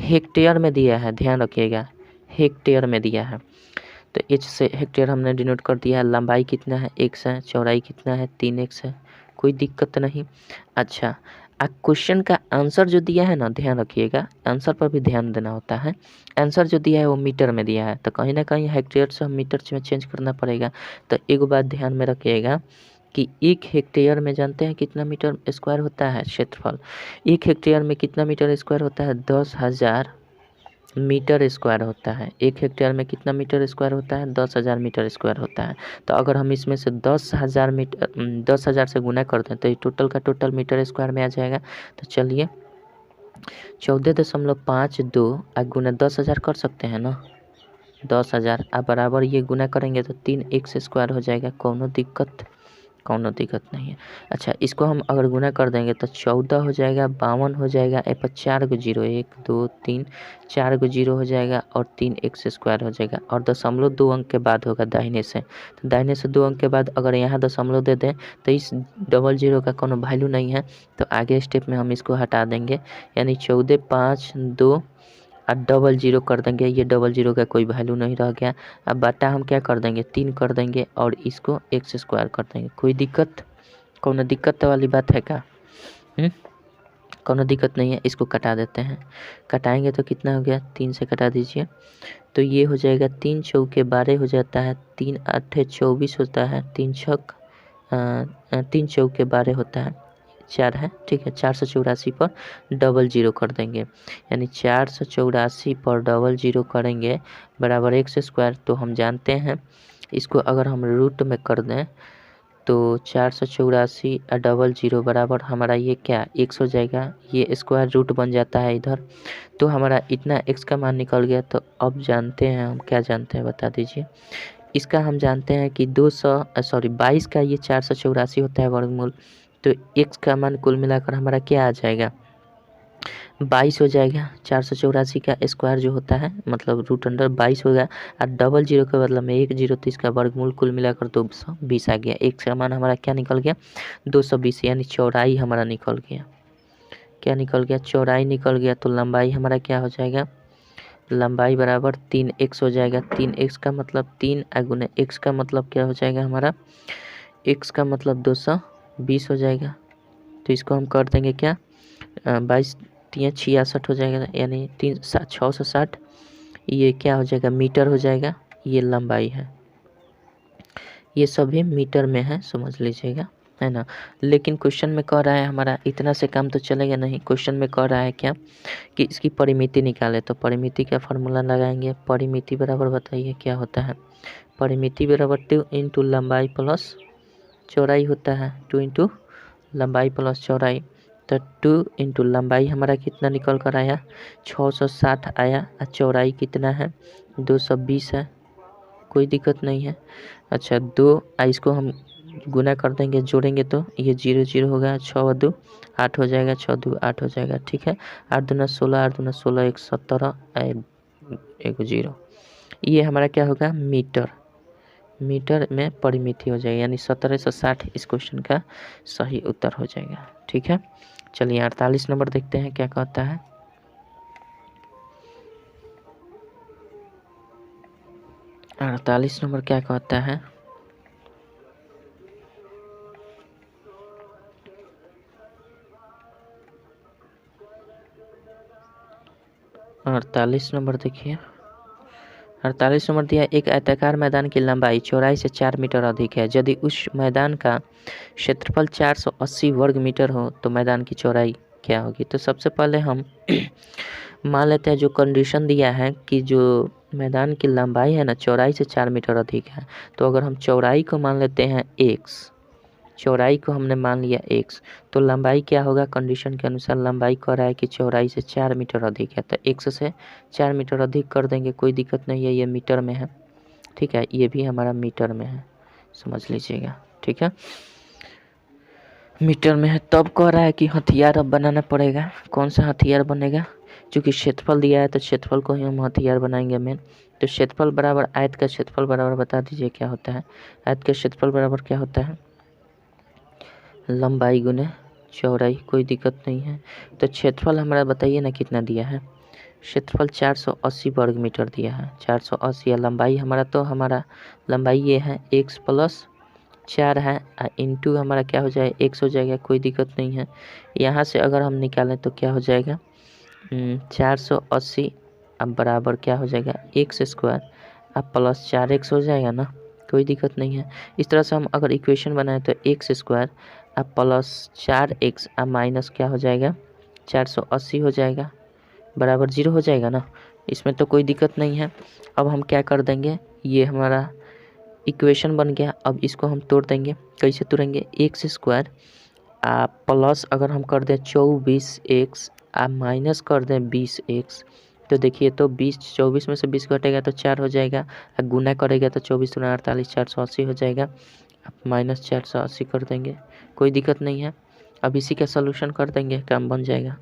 हेक्टेयर में दिया है, ध्यान रखिएगा, हेक्टेयर में दिया है। तो एच से हेक्टेयर हमने डिनोट कर दिया है। लंबाई कितना है? x है। चौड़ाई कितना है? 3x है। कोई दिक्कत नहीं। अच्छा, क्वेश्चन का आंसर जो दिया है ना, ध्यान रखिएगा, आंसर पर भी ध्यान देना होता है। आंसर जो दिया है वो मीटर में दिया है तो कहीं ना कहीं हेक्टेयर से हम मीटर में चेंज करना पड़ेगा। तो एक बात ध्यान में रखिएगा कि 1 हेक्टेयर में जानते हैं कितना मीटर स्क्वायर होता है? क्षेत्रफल 1 हेक्टेयर में कितना मीटर स्क्वायर होता है? 10,000 मीटर स्क्वायर होता है। 1 हेक्टेयर में कितना मीटर स्क्वायर होता है? 10,000 मीटर स्क्वायर होता है। तो अगर हम इसमें से 10,000 से गुना कर दें तो ये टोटल का टोटल मीटर स्क्वायर में आ जाएगा। तो चलिए 14.52 गुना 10,000 कर सकते हैं ना? 10,000 बराबर ये गुना करेंगे तो 3x स्क्वायर हो जाएगा। कोनो दिक्कत नहीं है। अच्छा, इसको हम अगर गुना कर देंगे तो 14 हो जाएगा, 52 हो जाएगा, ए पर 4 गो जीरो, 1 2 3 4 गो जीरो हो जाएगा और 3x स्क्वायर हो जाएगा। और दशमलव 2 अंक के बाद होगा दाहिने से। तो दाहिने से 2 अंक के बाद अगर यहाँ दशमलव दे दें तो इस डबल जीरो का कोनो वैल्यू नहीं है। तो आगे स्टेप में हम इसको हटा देंगे, यानी 14 5 2 और डबल जीरो कर देंगे। ये डबल जीरो का कोई वैल्यू नहीं रह गया। अब बटा हम क्या कर देंगे? 3 कर देंगे और इसको x स्क्वायर कर देंगे। कोई दिक्कत? कोनो दिक्कत वाली बात है क्या? कोनो दिक्कत नहीं है। इसको कटा देते हैं। कटाएंगे तो कितना हो गया? 3 से कटा दीजिए तो ये हो जाएगा 3 चौके 12 हो जाता है, 3 आठे 24 होता है, 3 चौके 12 होता है, 4 है, ठीक है। 484 पर डबल जीरो कर देंगे, यानी 484 पर डबल जीरो करेंगे बराबर x स्क्वायर। तो हम जानते हैं इसको अगर हम रूट में कर दें तो 484 डबल जीरो बराबर हमारा ये क्या x हो जाएगा। ये स्क्वायर रूट बन जाता है इधर। तो हमारा इतना x का मान निकल गया। तो अब जानते हैं हम क्या जानते हैं बता दीजिए? इसका हम जानते हैं कि 22 का ये 484 होता है वर्गमूल। तो x का मान कुल मिलाकर हमारा क्या आ जाएगा? 22 हो जाएगा। 484 का स्क्वायर जो होता है मतलब रूट अंडर 22 होगा और डबल जीरो के बदला में 1 जीरो, तो इसका वर्गमूल कुल मिलाकर 220 आ गया। x का मान हमारा क्या निकल गया? 220, यानी चौड़ाई हमारा निकल गया। क्या निकल गया? चौड़ाई निकल गया। तो लंबाई हमारा क्या हो जाएगा? लंबाई बराबर 3x हो जाएगा। 3x का मतलब 3 गुने x का मतलब क्या हो जाएगा हमारा? x का मतलब 220 हो जाएगा। तो इसको हम कर देंगे क्या? 22 3 66 हो जाएगा, यानी 660। ये क्या हो जाएगा? मीटर हो जाएगा। ये लंबाई है। ये सभी मीटर में है, समझ लीजिएगा, है ना। लेकिन क्वेश्चन में कह रहा है हमारा इतना से काम तो चलेगा नहीं। क्वेश्चन में कह रहा है क्या कि इसकी परिमिति निकाले। तो परिमिति का फार्मूला लगाएंगे। परिमिति बराबर बताइए क्या होता है? परिमिति बराबर 2 इंटू लंबाई प्लस चौड़ाई होता है। 2 इंटू लंबाई प्लस चौड़ाई। तो 2 इंटू लंबाई हमारा कितना निकल कर आया? 660 आया। और चौड़ाई कितना है? 220 है। कोई दिक्कत नहीं है। अच्छा, 2 इसको हम गुना कर देंगे, जोड़ेंगे तो ये 0 0 होगा। 6 2 8 हो जाएगा, 6 2 8 हो जाएगा, ठीक है। 8 दूना 16, 8 दूना 16, 1 17, 1 0। ये हमारा क्या होगा? मीटर। मीटर में परिमिति हो जाएगी, यानी 1760 इस क्वेश्चन का सही उत्तर हो जाएगा, ठीक है। चलिए 48 नंबर देखते हैं क्या कहता है। 48 नंबर क्या कहता है? 48 नंबर देखिए, 48 नंबर दिया, एक आयताकार मैदान की लंबाई चौड़ाई से 4 मीटर अधिक है। यदि उस मैदान का क्षेत्रफल 480 वर्ग मीटर हो तो मैदान की चौड़ाई क्या होगी। तो सबसे पहले हम मान लेते हैं जो कंडीशन दिया है कि जो मैदान की लंबाई है ना चौड़ाई से 4 मीटर अधिक है। तो अगर हम चौड़ाई को मान लेते हैं x, चौड़ाई को हमने मान लिया x, तो लंबाई क्या होगा, कंडीशन के अनुसार लंबाई कह रहा है कि चौड़ाई से 4 मीटर अधिक है, तो x से 4 मीटर अधिक कर देंगे, कोई दिक्कत नहीं है, ये मीटर में है, ठीक है, ये भी हमारा मीटर में है, समझ लीजिएगा, ठीक है, मीटर में है। तब कह रहा है कि हथियार अब बनाना पड़ेगा। कौन सा हथियार बनेगा, क्योंकि क्षेत्रफल दिया है तो क्षेत्रफल को ही हम हथियार बनाएंगे मेन। तो क्षेत्रफल बराबर आयत का क्षेत्रफल बराबर बता दीजिए क्या होता है। आयत का क्षेत्रफल बराबर क्या होता है, लंबाई गुने चौड़ाई, कोई दिक्कत नहीं है। तो क्षेत्रफल हमारा बताइए ना कितना दिया है, क्षेत्रफल 480 वर्ग मीटर दिया है, 480 है। लंबाई हमारा, तो हमारा लंबाई ये है x + 4 है, इंटू हमारा क्या हो जाएगा, x हो जाएगा, कोई दिक्कत नहीं है। यहाँ से अगर हम निकालें तो क्या हो जाएगा, 480 अब बराबर क्या हो जाएगा x² अब + 4x हो जाएगा ना, कोई दिक्कत नहीं है। इस तरह से हम अगर इक्वेशन बनाएं तो x² अब + 4x अब माइनस क्या हो जाएगा 480 हो जाएगा, बराबर 0 हो जाएगा ना, इसमें तो कोई दिक्कत नहीं है। अब हम क्या कर देंगे, ये हमारा इक्वेशन बन गया। अब इसको हम तोड़ देंगे, कैसे तोड़ेंगे, x² प्लस अगर हम कर दें 24x आप माइनस कर दें 20x, तो देखिए तो 24 में से 20 घटेगा तो 4 हो जाएगा, गुना करेगा तो 24 × 48 480 हो जाएगा, अब माइनस 480 कर देंगे, कोई दिक्कत नहीं है। अब इसी का सलूशन कर देंगे, काम बन जाएगा।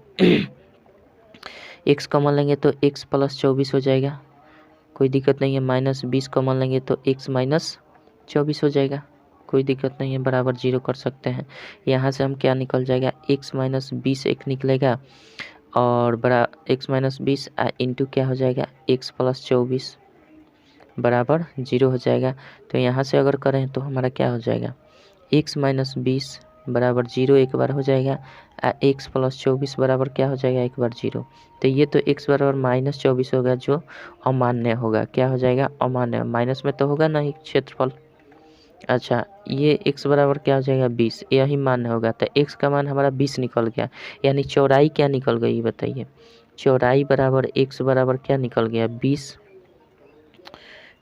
x कॉमन लेंगे तो x + 24 हो जाएगा, कोई दिक्कत नहीं है। -20 कॉमन लेंगे तो x - 24 हो जाएगा, कोई दिक्कत नहीं है, बराबर 0 कर सकते हैं। यहाँ से हम क्या निकल जाएगा, x - 20 एक निकलेगा और बड़ा x - 20 इंटू क्या हो जाएगा x + 24 बराबर 0 हो जाएगा। तो यहाँ से अगर करें तो हमारा क्या हो जाएगा, x - 20 बराबर 0 एक बार हो जाएगा, x + 24 बराबर क्या हो जाएगा एक बार 0। तो ये तो x बराबर -24 होगा जो अमान्य होगा, क्या हो जाएगा अमान्य, माइनस में तो होगा नहीं क्षेत्रफल। अच्छा ये x बराबर क्या हो जाएगा 20, यही मान्य होगा। तो x का मान हमारा 20 निकल गया, यानी चौड़ाई क्या निकल गई बताइए, चौड़ाई बराबर x बराबर क्या निकल गया 20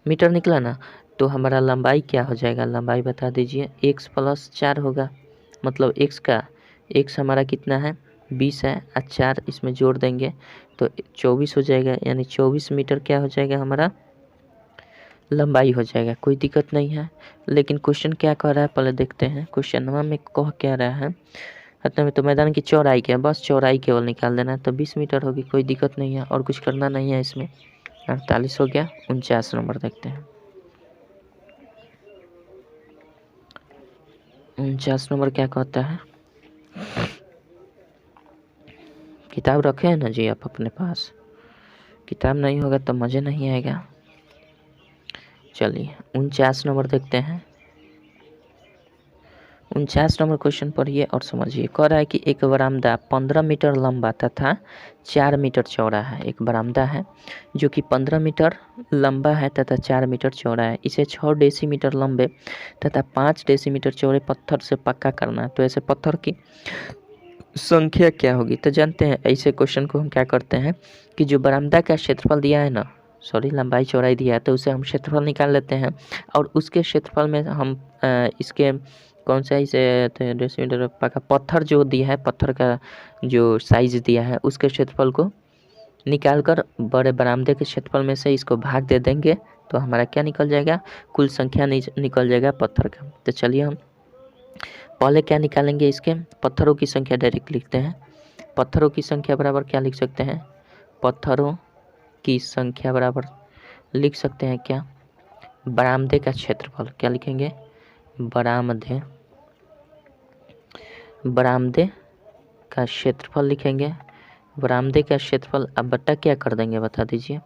मीटर निकला ना। तो हमारा लंबाई क्या हो जाएगा, लंबाई बता दीजिए, x + 4 होगा, मतलब x हमारा कितना है 20 है, 4 इसमें जोड़ देंगे तो 24 हो जाएगा, यानी 24 मीटर क्या हो जाएगा हमारा लंबाई हो जाएगा, कोई दिक्कत नहीं है। लेकिन क्वेश्चन क्या कह रहा है पहले देखते हैं, क्वेश्चन में कह क्या रहा है, में तो मैदान की चौड़ाई क्या, बस चौड़ाई केवल निकाल देना है, तो 20 मीटर होगी, कोई दिक्कत नहीं है, और कुछ करना नहीं है इसमें। 48 हो गया। 49 नंबर देखते हैं, 49 नंबर क्या कहता है, किताब रखे हैं ना जी आप अपने पास, किताब नहीं होगा तो मज़े नहीं आएगा। चलिए 49 नंबर देखते हैं। 49 नंबर क्वेश्चन पढ़िए और समझिए। कह रहा है कि एक बरामदा 15 मीटर लंबा तथा 4 मीटर चौड़ा है। एक बरामदा है जो कि 15 मीटर लंबा है तथा 4 मीटर चौड़ा है। इसे 6 डेसीमीटर लंबे तथा 5 डेसीमीटर चौड़े पत्थर से पक्का करना है। तो ऐसे पत्थर की संख्या क्या होगी। तो जानते हैं ऐसे क्वेश्चन को हम क्या करते हैं कि जो बरामदा का क्षेत्रफल दिया है ना, लंबाई चौड़ाई दिया है, तो उसे हम क्षेत्रफल निकाल लेते हैं और उसके क्षेत्रफल में हम इसके कौन सा इसे डेसीमीटर पक्का पत्थर जो दिया है, पत्थर का जो साइज दिया है उसके क्षेत्रफल को निकालकर बड़े बरामदे के क्षेत्रफल में से इसको भाग दे देंगे तो हमारा क्या निकल जाएगा, कुल संख्या निकल जाएगा पत्थर का। तो चलिए हम पहले क्या निकालेंगे, इसके पत्थरों की संख्या डायरेक्ट लिखते हैं। पत्थरों की संख्या बराबर क्या लिख सकते हैं, पत्थरों की संख्या बराबर लिख सकते हैं क्या, बरामदे का क्षेत्रफल, क्या लिखेंगे बरामदे का क्षेत्रफल लिखेंगे। बरामदे का क्षेत्रफल अब बट्टा क्या कर देंगे बता दीजिए,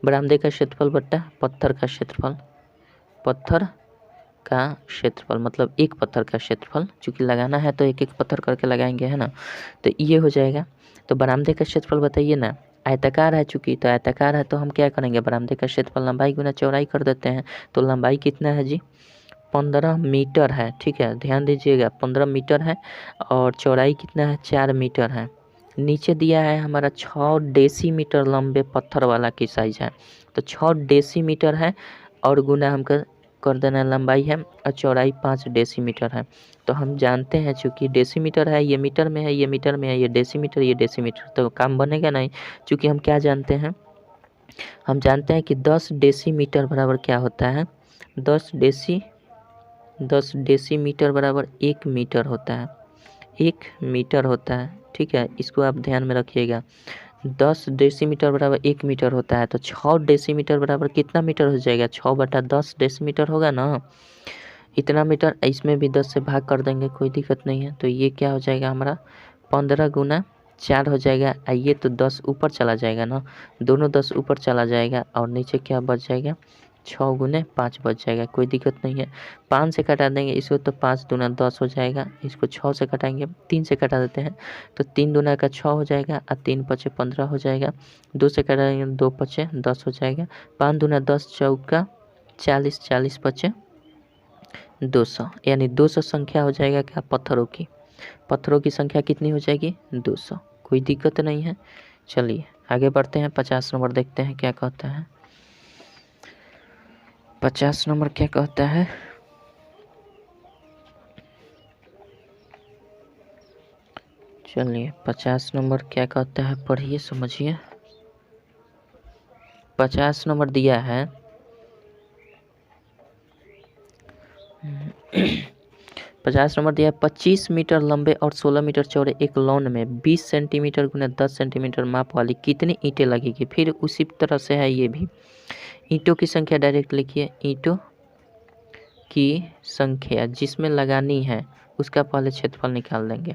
बरामदे का क्षेत्रफल बट्टा पत्थर का क्षेत्रफल, पत्थर का क्षेत्रफल मतलब एक पत्थर का क्षेत्रफल, चूँकि लगाना है तो एक एक पत्थर करके लगाएंगे है ना, तो ये हो जाएगा। तो बरामदे का क्षेत्रफल बताइए ना, आयताकार है, चूंकि तो आयताकार है तो हम क्या करेंगे, बरामदे का क्षेत्रफल लंबाई गुना चौड़ाई कर देते हैं। तो लंबाई कितना है जी, 15 मीटर है। ठीक है, ध्यान दीजिएगा 15 मीटर है और चौड़ाई कितना है, 4 मीटर है। नीचे दिया है हमारा 6 डेसीमीटर लंबे पत्थर वाला की साइज है, तो 6 डेसीमीटर है और गुना हम कर देना, लंबाई है और चौड़ाई 5 डेसीमीटर है। तो हम जानते हैं चूँकि डेसीमीटर है, ये मीटर में है, ये मीटर में है, ये डेसीमीटर, तो काम बनेगा नहीं। चूँकि हम क्या जानते हैं, हम जानते हैं कि 10 डेसीमीटर बराबर क्या होता है, 10 डेसीमीटर बराबर 1 मीटर होता है, 1 मीटर होता है। ठीक है, इसको आप ध्यान में रखिएगा। 10 डेसीमीटर बराबर 1 मीटर होता है, तो 6 डेसीमीटर बराबर कितना मीटर हो जाएगा, 6/10 डेसीमीटर होगा ना, इतना मीटर। इसमें भी 10 से भाग कर देंगे, कोई दिक्कत नहीं है। तो ये क्या हो जाएगा हमारा 15 गुना 4 हो जाएगा। ये तो 10 ऊपर चला जाएगा ना, दोनों 10 ऊपर चला जाएगा और नीचे क्या बच जाएगा, 6 गुने 5 बच जाएगा, कोई दिक्कत नहीं है। 5 से कटा देंगे इसको, तो 5 दूना 10 हो जाएगा। इसको 6 से कटाएंगे, 3 से कटा देते हैं, तो 3 दूना का 6 हो जाएगा और 3 पचे 15 हो जाएगा। 2 से कटाएंगे, 2 पचे 10 हो जाएगा। 5 दूना 10 चौका 40, 40 पचे 200, यानी 200 संख्या हो जाएगा क्या, पत्थरों की संख्या कितनी हो जाएगी, 200। कोई दिक्कत नहीं है। चलिए आगे बढ़ते हैं, 50 नंबर देखते हैं क्या कहता है। 50 नंबर क्या कहता है, चलिए 50 नंबर क्या कहता है, पढ़िए समझिए। 50 नंबर दिया है 50 नंबर दिया है, 25 मीटर लंबे और 16 मीटर चौड़े एक लॉन में 20 सेंटीमीटर गुना 10 सेंटीमीटर माप वाली कितनी ईंटें लगेगी। फिर उसी तरह से है ये भी, ईंटों की संख्या डायरेक्ट लिखिए, ईंटों की संख्या जिसमें लगानी है उसका पहले क्षेत्रफल निकाल देंगे।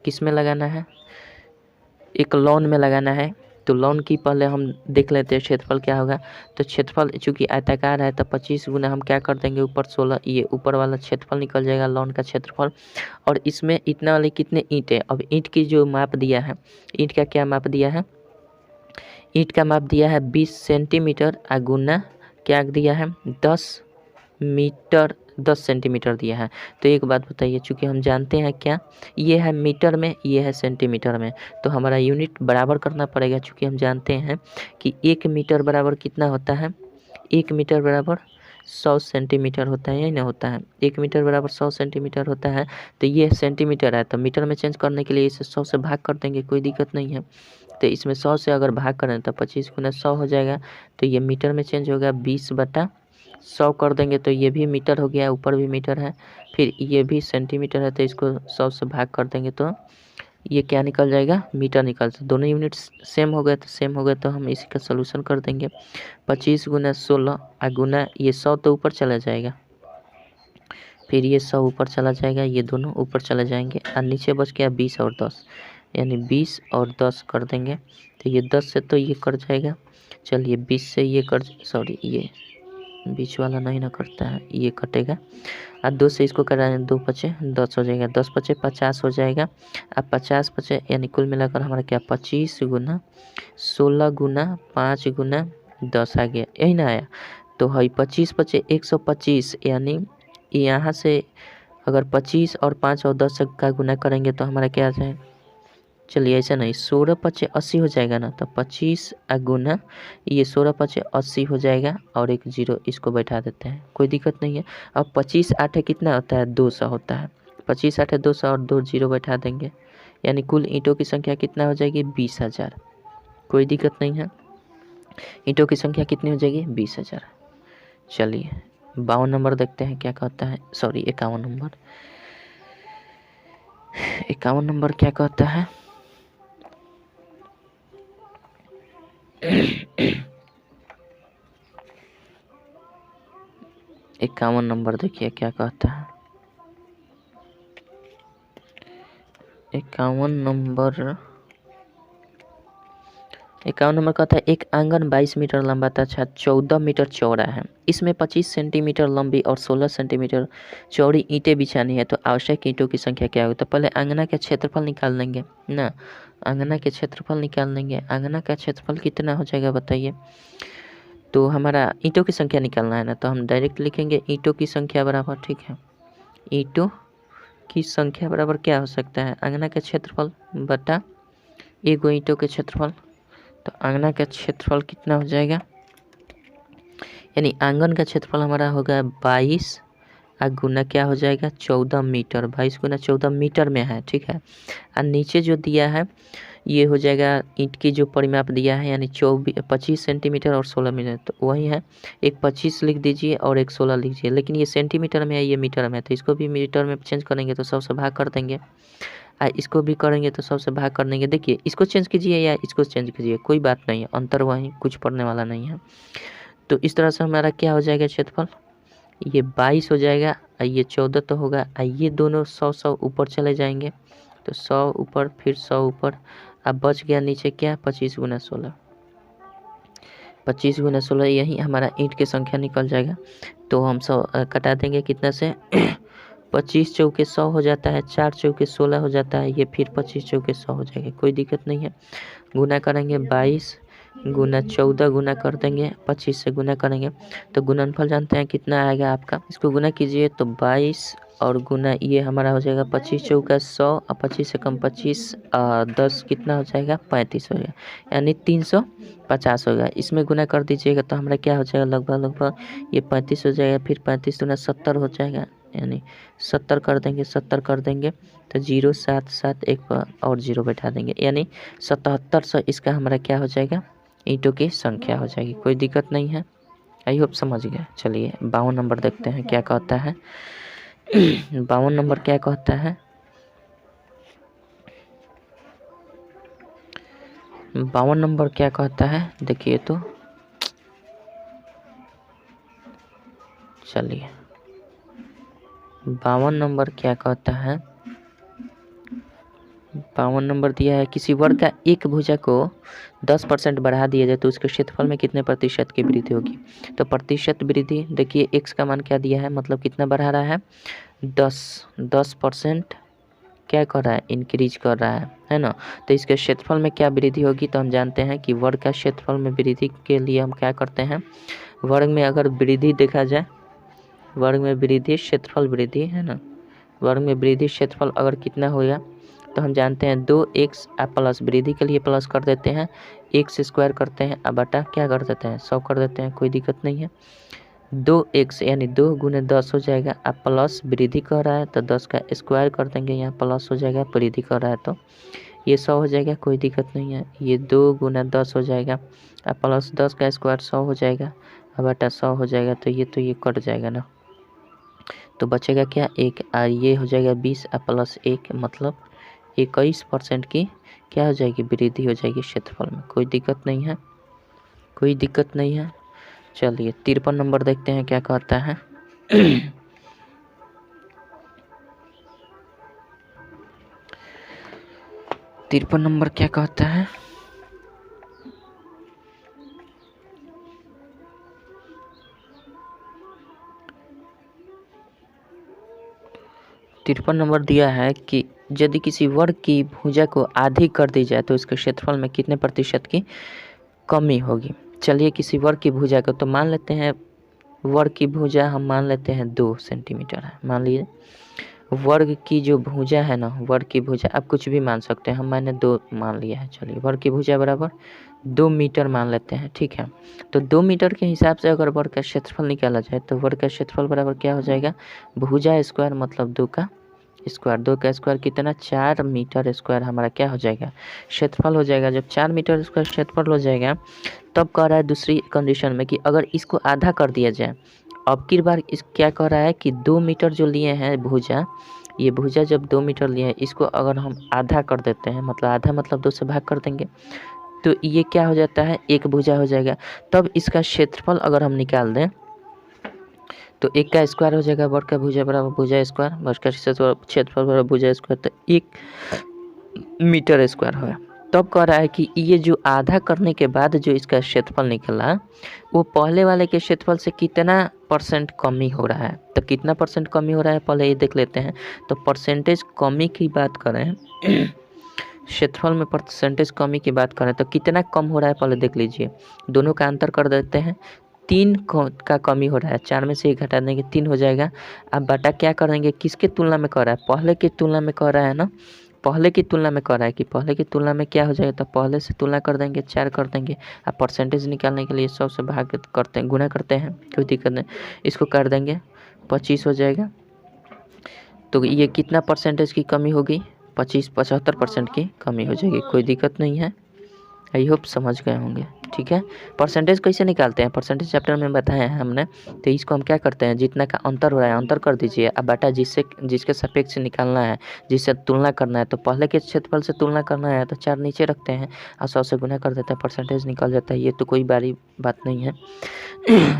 किस में लगाना है, एक लॉन में लगाना है, तो लॉन की पहले हम देख लेते हैं क्षेत्रफल क्या होगा। तो क्षेत्रफल चूंकि आयताकार है तो 25 गुना हम क्या कर देंगे, ऊपर 16, ये ऊपर वाला क्षेत्रफल निकल जाएगा लॉन का क्षेत्रफल। और इसमें इतना वाले कितने ईंट है, अब ईंट की जो माप दिया है, ईंट का क्या माप दिया है, ईंट का माप दिया है 20 सेंटीमीटर और गुना क्या दिया है 10 सेंटीमीटर दिया है। तो एक बात बताइए, चूँकि हम जानते हैं क्या, ये है मीटर में, ये है सेंटीमीटर में, तो हमारा यूनिट बराबर करना पड़ेगा। चूँकि हम जानते हैं कि 1 मीटर बराबर कितना होता है, 1 मीटर बराबर 100 सेंटीमीटर होता है, यही ना होता है, 1 मीटर बराबर 100 सेंटीमीटर होता है। तो ये सेंटीमीटर है, तो मीटर में चेंज करने के लिए इसे 100 से भाग कर देंगे, कोई दिक्कत नहीं है। तो इसमें 100 से अगर भाग करें तो 25 गुना 100 हो जाएगा, तो ये मीटर में चेंज होगा, 20/100 कर देंगे, तो ये भी मीटर हो गया, ऊपर भी मीटर है, फिर ये भी सेंटीमीटर है, तो इसको 100 से भाग कर देंगे तो ये क्या निकल जाएगा, मीटर निकल जाए। दोनों यूनिट्स सेम हो गए तो हम इसी का सोल्यूशन कर देंगे। 25 गुना 16 और गुना ये 100 तो ऊपर चला जाएगा, फिर ये 100 ऊपर चला जाएगा, ये दोनों ऊपर चले जाएंगे और नीचे बच गया 20 और 10, यानी 20 और 10 कर देंगे, तो ये 10 से तो ये कट जाएगा। चलिए 20 से ये सॉरी ये बीच वाला नहीं ना करता है, ये कटेगा और 2 से इसको कराएं, 2 पचे 10 हो जाएगा, 10 पचे 50 हो जाएगा। अब 50 पचे यानी कुल मिलाकर हमारा क्या 25 गुना 16 गुना 5 गुना 10 आ गया, यही ना आया। तो है 25 पचे 125, यानी यहाँ से अगर 25 और 5 और 10 का गुना करेंगे तो हमारा क्या आ जाए, चलिए ऐसा नहीं, 16 पचे 80 हो जाएगा ना, तो 25 गुना ये 16 पचे 80 हो जाएगा और एक जीरो इसको बैठा देते हैं, कोई दिक्कत नहीं है। अब 25 8 कितना होता है, 200 होता है, 25 8 200 और 2 जीरो बैठा देंगे, यानी कुल ईंटों की संख्या कितना हो जाएगी, 20,000। कोई दिक्कत नहीं है, ईंटों की संख्या कितनी हो जाएगी, 20,000। चलिए 52 नंबर देखते हैं क्या कहता है, सॉरी 51 नंबर, 51 नंबर क्या कहता है। 51 नंबर देखिए क्या कहता है। 51 नंबर 51 नंबर कहता है एक आंगन 22 मीटर लंबा तथा 14 मीटर चौड़ा है। इसमें 25 सेंटीमीटर लंबी और 16 सेंटीमीटर चौड़ी ईंटें बिछानी है, तो आवश्यक ईंटों की संख्या क्या होगी? तो पहले आंगना का क्षेत्रफल निकाल लेंगे ना, आंगना के क्षेत्रफल निकाल लेंगे। आंगना का क्षेत्रफल कितना हो जाएगा बताइए? तो हमारा ईंटों की संख्या निकालना है ना, तो हम डायरेक्ट लिखेंगे ईंटों की संख्या बराबर, ठीक है, ईंटों की संख्या बराबर क्या हो सकता है? आंगना का क्षेत्रफल बटा एक ईंटों के क्षेत्रफल। तो आंगना का क्षेत्रफल कितना हो जाएगा? यानी आंगन का क्षेत्रफल हमारा होगा 22 गुना क्या हो जाएगा? 14 मीटर। 22 गुना 14 मीटर में है, ठीक है। और नीचे जो दिया है ये हो जाएगा ईंट की जो परिमाप दिया है, यानी 25 सेंटीमीटर और 16 मीटर, तो वही है। एक 25 लिख दीजिए और एक 16 लीजिए, लेकिन ये सेंटीमीटर में है, ये मीटर में है, तो इसको भी मीटर में चेंज करेंगे तो 100 से भाग कर देंगे। इसको भी करेंगे तो 100 से भाग कर देंगे। देखिए इसको चेंज कीजिए या इसको चेंज कीजिए, कोई बात नहीं है, अंतर वही, कुछ पड़ने वाला नहीं है। तो इस तरह से हमारा क्या हो जाएगा क्षेत्रफल? ये 22 हो जाएगा, ये 14 तो होगा, ये दोनों 100 ऊपर चले जाएंगे, तो 100 ऊपर फिर 100 ऊपर। अब बच गया नीचे क्या? 25 गुना 16। 25 गुना 16 यही हमारा ईंट की संख्या निकल जाएगा। तो हम 100 कटा देंगे कितना से? 25 चौके 100 हो जाता है, 4 चौके 16 हो जाता है, ये फिर 25 चौके 100 हो जाएगा, कोई दिक्कत नहीं है। गुना करेंगे 22 गुना 14 गुना कर देंगे 25 से गुना करेंगे, तो गुणनफल जानते हैं कितना आएगा आपका? इसको गुना कीजिए तो 22 और गुना ये हमारा हो जाएगा 25 चौका 100 और 25 से कम 25 10 कितना हो जाएगा? 35 हो जाएगा, यानी 350 होगा। इसमें गुना कर दीजिएगा तो हमारा क्या हो जाएगा? लगभग ये 35 हो जाएगा, फिर 35 गुना 70 हो जाएगा, यानी 70 कर देंगे, 70 कर देंगे तो 0 7 7 एक और 0 बैठा देंगे, यानी 7700 इसका हमारा क्या हो जाएगा? ईंटों की संख्या हो जाएगी। कोई दिक्कत नहीं है, आई होप समझ गए। चलिए 52 नंबर देखते हैं क्या कहता है। 52 नंबर क्या कहता है? 52 नंबर क्या कहता है देखिए तो, चलिए 52 नंबर क्या कहता है? 52 नंबर दिया है किसी वर्ग का एक भुजा को 10% बढ़ा दिया जाए तो उसके क्षेत्रफल में कितने प्रतिशत की वृद्धि होगी? तो प्रतिशत वृद्धि देखिए x का मान क्या दिया है, मतलब कितना बढ़ा रहा है? 10% क्या कर रहा है? इंक्रीज कर रहा है ना। तो इसके क्षेत्रफल में क्या वृद्धि होगी? तो हम जानते हैं कि वर्ग का क्षेत्रफल में वृद्धि के लिए हम क्या करते हैं? वर्ग में अगर वृद्धि देखा जाए, वर्ग में वृद्धि क्षेत्रफल वृद्धि है ना, वर्ग में वृद्धि क्षेत्रफल अगर कितना होगा तो हम जानते हैं 2x प्लस वृद्धि के लिए प्लस कर देते हैं, x स्क्वायर करते हैं, अब बटा क्या कर देते हैं? 100 कर देते हैं, कोई दिक्कत नहीं है। 2x यानी 2 गुने 10 हो जाएगा, अब प्लस वृद्धि कर रहा है तो 10 का स्क्वायर कर देंगे, यहाँ प्लस हो जाएगा, वृद्धि कर रहा है तो ये 100 हो जाएगा, कोई दिक्कत नहीं है। ये 2 गुना 10 हो जाएगा, अब प्लस 10 का स्क्वायर 100 हो जाएगा, अब बटा 100 हो जाएगा, तो ये कट जाएगा ना, तो बचेगा क्या? 1, और ये हो जाएगा 20 प्लस 1 मतलब 21% की क्या हो जाएगी? वृद्धि हो जाएगी क्षेत्रफल में। कोई दिक्कत नहीं है, कोई दिक्कत नहीं है। चलिए 53 नंबर देखते हैं क्या कहता है। 53 नंबर क्या कहता है? तिरपन नंबर दिया है कि यदि किसी वर्ग की भुजा को आधी कर दी जाए तो इसके क्षेत्रफल में कितने प्रतिशत की कमी होगी? चलिए किसी वर्ग की भुजा को तो मान लेते हैं, वर्ग की भुजा हम मान लेते हैं 2 सेंटीमीटर है, मान लीजिए वर्ग की जो भुजा है ना, वर्ग की भुजा आप कुछ भी मान सकते हैं, हम मैंने 2 मान लिया है। चलिए वर्ग की भुजा बराबर 2 मीटर मान लेते हैं, ठीक है। तो 2 मीटर के हिसाब से अगर वर्ग का क्षेत्रफल निकाला जाए तो वर्ग का क्षेत्रफल बराबर क्या हो जाएगा? भुजा स्क्वायर मतलब 2 का स्क्वायर, 2 का स्क्वायर कितना? 4 मीटर स्क्वायर हमारा क्या हो जाएगा? क्षेत्रफल हो जाएगा। जब 4 मीटर स्क्वायर क्षेत्रफल हो जाएगा तब कह रहा है दूसरी कंडीशन में कि अगर इसको आधा कर दिया जाए, अब की बार इस क्या कह रहा है कि 2 मीटर जो लिए हैं भुजा, ये भुजा जब 2 मीटर लिए हैं इसको अगर हम आधा कर देते हैं, मतलब आधा मतलब 2 से भाग कर देंगे, तो ये क्या हो जाता है? एक भुजा हो जाएगा। तब इसका क्षेत्रफल अगर हम निकाल दें तो 1 का स्क्वायर हो जाएगा, वर्ग का भुजा बराबर भुजा स्क्वायर, वर्ग का क्षेत्रफल बराबर भुजा स्क्वायर, तो 1 मीटर स्क्वायर होगा। तब कह रहा है कि ये जो आधा करने के बाद जो इसका क्षेत्रफल निकला वो पहले वाले के क्षेत्रफल से कितना % कमी हो रहा है। तो कितना % कमी हो रहा है पहले ये देख लेते हैं। तो परसेंटेज कमी की बात करें, क्षेत्रफल में परसेंटेज कमी की बात करें तो कितना कम हो रहा है पहले देख लीजिए। दोनों का अंतर कर देते हैं, 3 का कमी हो रहा है। 4 में से 1 घटा देंगे 3 हो जाएगा। अब बटा क्या करेंगे, किसके तुलना में कर रहा है, पहले की तुलना में कर रहा है ना, पहले की तुलना में कर रहा है कि पहले की तुलना में क्या हो जाएगा। तो पहले से तुलना कर देंगे 4 कर देंगे। अब परसेंटेज निकालने के लिए 100 से भाग करते हैं, गुना करते हैं, कोई दिक्कत नहीं। इसको कर देंगे 25 हो जाएगा। तो ये कितना परसेंटेज की कमी होगी, 75% की कमी हो जाएगी। कोई दिक्कत नहीं है, आई होप समझ गए होंगे। ठीक है, परसेंटेज कैसे निकालते हैं, परसेंटेज चैप्टर में बताया है हमने। तो इसको हम क्या करते हैं, जितना का अंतर हो रहा है अंतर कर दीजिए। अब बटा जिसके सापेक्ष निकालना है, जिससे तुलना करना है, तो पहले के क्षेत्रफल से तुलना करना है तो 4 नीचे रखते हैं और 100 से गुना कर देते हैं, परसेंटेज निकल जाता है। ये तो कोई बड़ी बात नहीं है।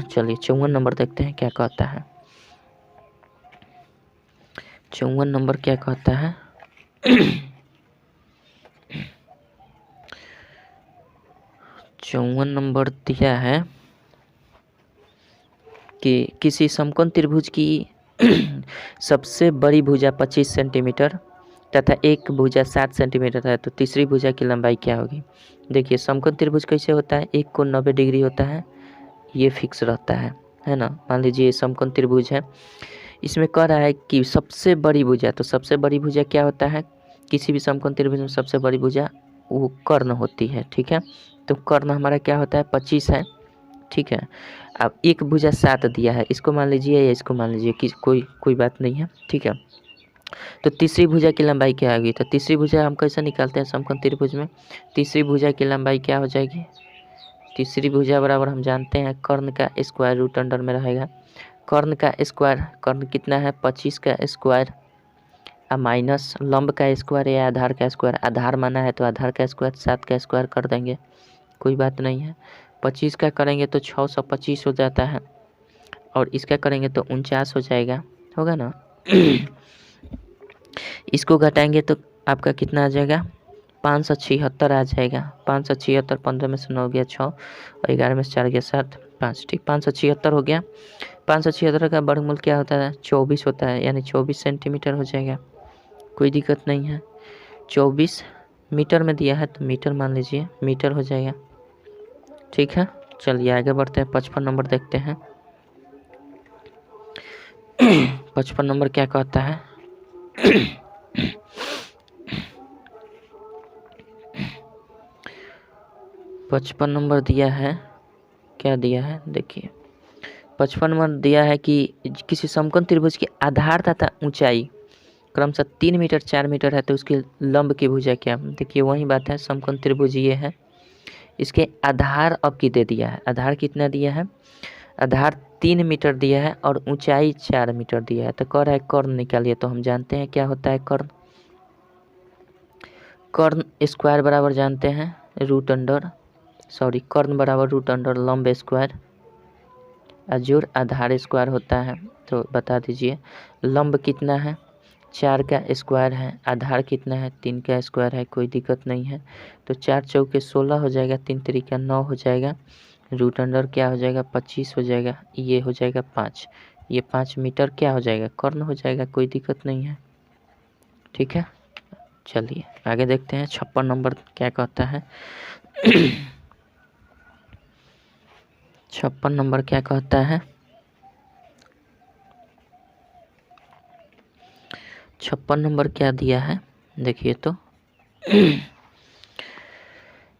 चलिए 54 नंबर देखते हैं क्या कहता है। 54 नंबर क्या कहता है। 54 नंबर दिया है कि किसी समकोण त्रिभुज की सबसे बड़ी भुजा 25 सेंटीमीटर तथा एक भुजा 7 सेंटीमीटर है, तो तीसरी भुजा की लंबाई क्या होगी। देखिए समकोण त्रिभुज कैसे होता है, एक कोण 90 डिग्री होता है, ये फिक्स रहता है ना। मान लीजिए समकोण त्रिभुज है, इसमें कह रहा है कि सबसे बड़ी भुजा, तो सबसे बड़ी भुजा क्या होता है, किसी भी समकोण त्रिभुज में सबसे बड़ी भुजा वो कर्ण होती है। ठीक है, तो कर्ण हमारा क्या होता है 25 है। ठीक है, अब एक भुजा 7 दिया है, इसको मान लीजिए या इसको मान लीजिए कि कोई बात नहीं है। ठीक है, तो तीसरी भुजा की लंबाई क्या होगी, तो तीसरी भुजा हम कैसे निकालते हैं समकोण त्रिभुज में। तीसरी भुजा की लंबाई क्या हो जाएगी, तीसरी भुजा बराबर हम जानते हैं कर्ण का स्क्वायर रूट अंडर में रहेगा। कर्ण का स्क्वायर, कर्ण कितना है 25 का स्क्वायर, माइनस लंब का स्क्वायर या आधार का स्क्वायर, आधार माना है तो आधार का स्क्वायर 7 का स्क्वायर कर देंगे, कोई बात नहीं है। 25 का करेंगे तो 625 हो जाता है, और इसका करेंगे तो 49 हो जाएगा, होगा ना। इसको घटाएंगे तो आपका कितना आ जाएगा 576 आ जाएगा। 576, 15 में से 9 गया 6 और 11 में से 4 गया 7, 5, ठीक 576 हो गया। 576 का वर्गमूल क्या होता है 24 होता है, यानी 24 सेंटीमीटर हो जाएगा, कोई दिक्कत नहीं है। 24 मीटर में दिया है तो मीटर मान लीजिए, मीटर हो जाएगा। ठीक है, चलिए आगे बढ़ते हैं। 55 नंबर देखते हैं। 55 नंबर क्या कहता है। 55 नंबर दिया है, क्या दिया है देखिए। 55 नंबर दिया है कि किसी समकोण त्रिभुज की आधार तथा ऊंचाई क्रमशः 3 मीटर 4 मीटर है, तो उसकी लंब की भुजा क्या। देखिए वही बात है, समकोण त्रिभुज ये है, इसके आधार अब की दे दिया है। आधार कितना दिया है, आधार 3 मीटर दिया है और ऊंचाई 4 मीटर दिया है। तो कह रहा है कर्ण निकालिए, तो हम जानते हैं क्या होता है कर्ण। कर्ण स्क्वायर बराबर जानते हैं रूट अंडर, सॉरी कर्ण बराबर रूट अंडर लंब स्क्वायर अजूर आधार स्क्वायर होता है। तो बता दीजिए लंब कितना है 4 का स्क्वायर है, आधार कितना है 3 का स्क्वायर है, कोई दिक्कत नहीं है। तो 4 चौके 16 हो जाएगा, 3 तरीका 9 हो जाएगा, रूट अंडर क्या हो जाएगा 25 हो जाएगा, ये हो जाएगा 5, ये 5 मीटर क्या हो जाएगा कर्ण हो जाएगा, कोई दिक्कत नहीं है। ठीक है, चलिए आगे देखते हैं। 56 नंबर क्या कहता है। 56 नंबर क्या कहता है। 56 नंबर क्या दिया है देखिए तो।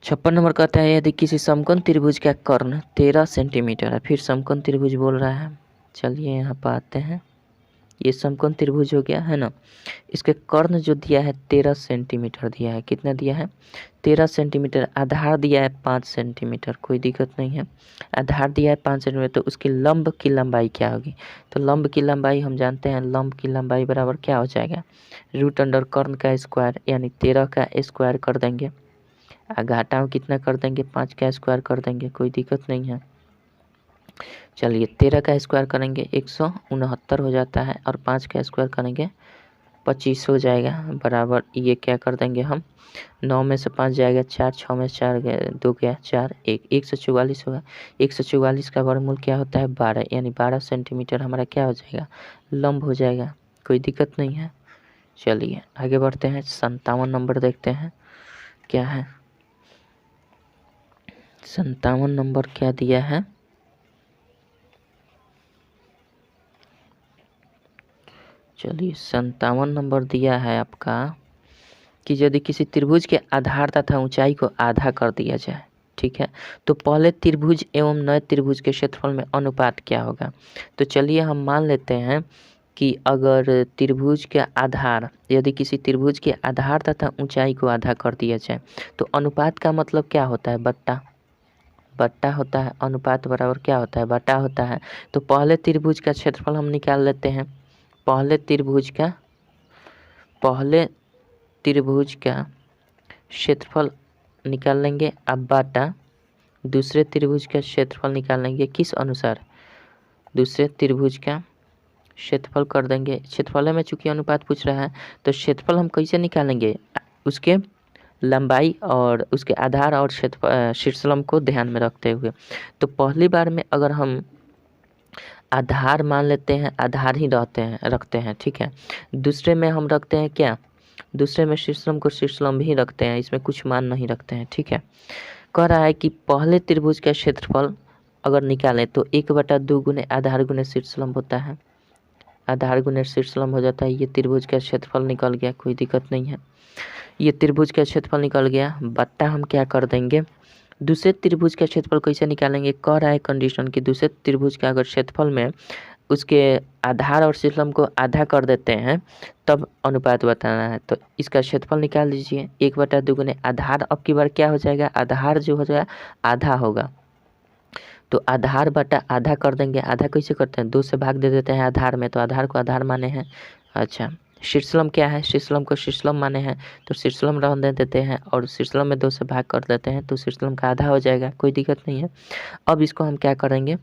56 नंबर कहता है यदि किसी समकोण त्रिभुज का कर्ण 13 सेंटीमीटर है, फिर समकोण त्रिभुज बोल रहा है। चलिए यहाँ पर आते हैं, ये समकोण त्रिभुज हो गया है ना। इसके कर्ण जो दिया है 13 सेंटीमीटर दिया है, कितना दिया है 13 सेंटीमीटर, आधार दिया है 5 सेंटीमीटर, कोई दिक्कत नहीं है। आधार दिया है 5 सेंटीमीटर, तो उसकी लंब की लंबाई क्या होगी। तो लंब की लंबाई हम जानते हैं, लंब की लंबाई बराबर क्या हो जाएगा रूट अंडर कर्ण का स्क्वायर, यानी 13 का स्क्वायर कर देंगे, घटाओ कितना कर देंगे 5 का स्क्वायर कर देंगे, कोई दिक्कत नहीं है। चलिए 13 का स्क्वायर करेंगे 169 हो जाता है, और 5 का स्क्वायर करेंगे 25 हो जाएगा बराबर, ये क्या कर देंगे हम, 9 में से 5 जाएगा 4, 6 में से 4 गया, 2 गया 4, 144 होगा। 144 का वर्गमूल क्या होता है 12, यानी 12 सेंटीमीटर हमारा क्या हो जाएगा, लंब हो जाएगा। कोई दिक्कत नहीं है। चलिए आगे बढ़ते हैं, 57 नंबर देखते हैं क्या है। 57 नंबर क्या दिया है, चलिए 57 नंबर दिया है आपका कि यदि किसी त्रिभुज के आधार तथा ऊंचाई को आधा कर दिया जाए, ठीक है, तो पहले त्रिभुज एवं नए त्रिभुज के क्षेत्रफल में अनुपात क्या होगा। तो चलिए हम मान लेते हैं कि अगर त्रिभुज के आधार, यदि किसी त्रिभुज के आधार तथा ऊंचाई को आधा कर दिया जाए तो अनुपात का मतलब क्या होता है, बट्टा, बट्टा होता है। अनुपात बराबर क्या होता है, बट्टा होता है। तो पहले त्रिभुज का क्षेत्रफल हम निकाल लेते हैं, पहले त्रिभुज का क्षेत्रफल निकाल लेंगे, अब बाटा दूसरे त्रिभुज का क्षेत्रफल निकाल लेंगे, किस अनुसार, दूसरे त्रिभुज का क्षेत्रफल कर देंगे। क्षेत्रफल में चूंकि अनुपात पूछ रहा है तो क्षेत्रफल हम कैसे निकालेंगे, उसके लंबाई और उसके आधार और शीर्षलंब को ध्यान में रखते हुए। तो पहली बार में अगर हम आधार मान लेते हैं, आधार ही रखते हैं, ठीक है। दूसरे में हम रखते हैं क्या, दूसरे में शीर्षलंब को शीर्षलंब ही रखते हैं, इसमें कुछ मान नहीं रखते हैं, ठीक है। कह रहा है कि पहले त्रिभुज का क्षेत्रफल अगर निकालें तो 1/2 गुने आधार गुने शीर्षलंब होता है, आधार गुने शीर्षलंब हो जाता है। ये त्रिभुज का क्षेत्रफल निकल गया, कोई दिक्कत नहीं है। ये त्रिभुज का क्षेत्रफल निकल गया, बट्टा हम क्या कर देंगे, दूसरे त्रिभुज का क्षेत्रफल कैसे निकालेंगे। कह रहा है कंडीशन कि दूसरे त्रिभुज का अगर क्षेत्रफल में उसके आधार और शीर्षलंब को आधा कर देते हैं तब अनुपात बताना है। तो इसका क्षेत्रफल निकाल लीजिए, 1/2 गुने आधार, अब की बार क्या हो जाएगा, आधार जो हो जाएगा आधा होगा, तो आधार बटा आधा कर देंगे। आधा कैसे करते हैं, 2 से भाग दे देते हैं आधार में, तो आधार को आधार माने हैं। अच्छा, शीर्षलंब क्या है, शीर्षलंब को शीर्षलंब माने हैं, तो शीर्षलंब रहने देते हैं और शीर्षलंब में 2 से भाग कर देते हैं तो शीर्षलंब का आधा हो जाएगा, कोई दिक्कत नहीं है। अब इसको हम क्या करेंगे,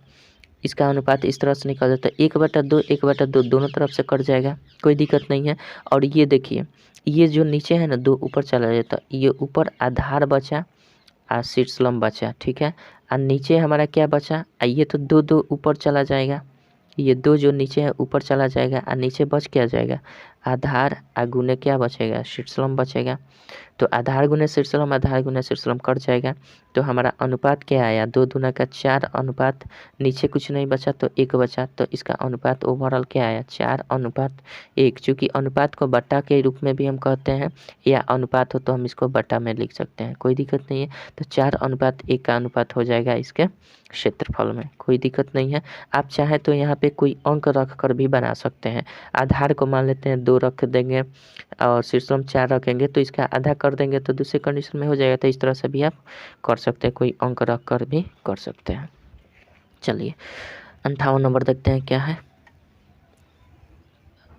इसका अनुपात इस तरह से निकल जाता है, 1/2 1/2 दोनों तरफ से कट जाएगा, कोई दिक्कत नहीं है। और ये देखिए, ये जो नीचे है ना 2 ऊपर चला जाता, ये ऊपर आधार बचा और शीर्षलंब बचा, ठीक है। और नीचे हमारा क्या बचा, ये तो 2 ऊपर चला जाएगा, ये 2 जो नीचे है ऊपर चला जाएगा और नीचे बच क्या जाएगा, आधार गुने क्या बचेगा, शीर्षलंब बचेगा। तो आधार गुने शीर्षलंब, आधार गुने शीर्षलंब कट जाएगा, तो हमारा अनुपात क्या आया, 2 दूना का 4 अनुपात, नीचे कुछ नहीं बचा तो 1 बचा, तो इसका अनुपात ओवरऑल क्या आया, 4:1। चूँकि अनुपात को बट्टा के रूप में भी हम कहते हैं या अनुपात हो तो हम इसको बट्टा में लिख सकते हैं, कोई दिक्कत नहीं है। तो 4:1 का अनुपात हो जाएगा इसके क्षेत्रफल में, कोई दिक्कत नहीं है। आप चाहें तो यहाँ पे कोई अंक रख कर भी बना सकते हैं, आधार को मान लेते हैं 2 रख देंगे और शीर्षलंब 4 रखेंगे तो इसका आधा कर देंगे तो दूसरे कंडीशन में हो जाएगा। तो इस तरह से भी आप कर सकते हैं, कोई अंक रख कर भी कर सकते हैं। चलिए 58 नंबर देखते हैं क्या है।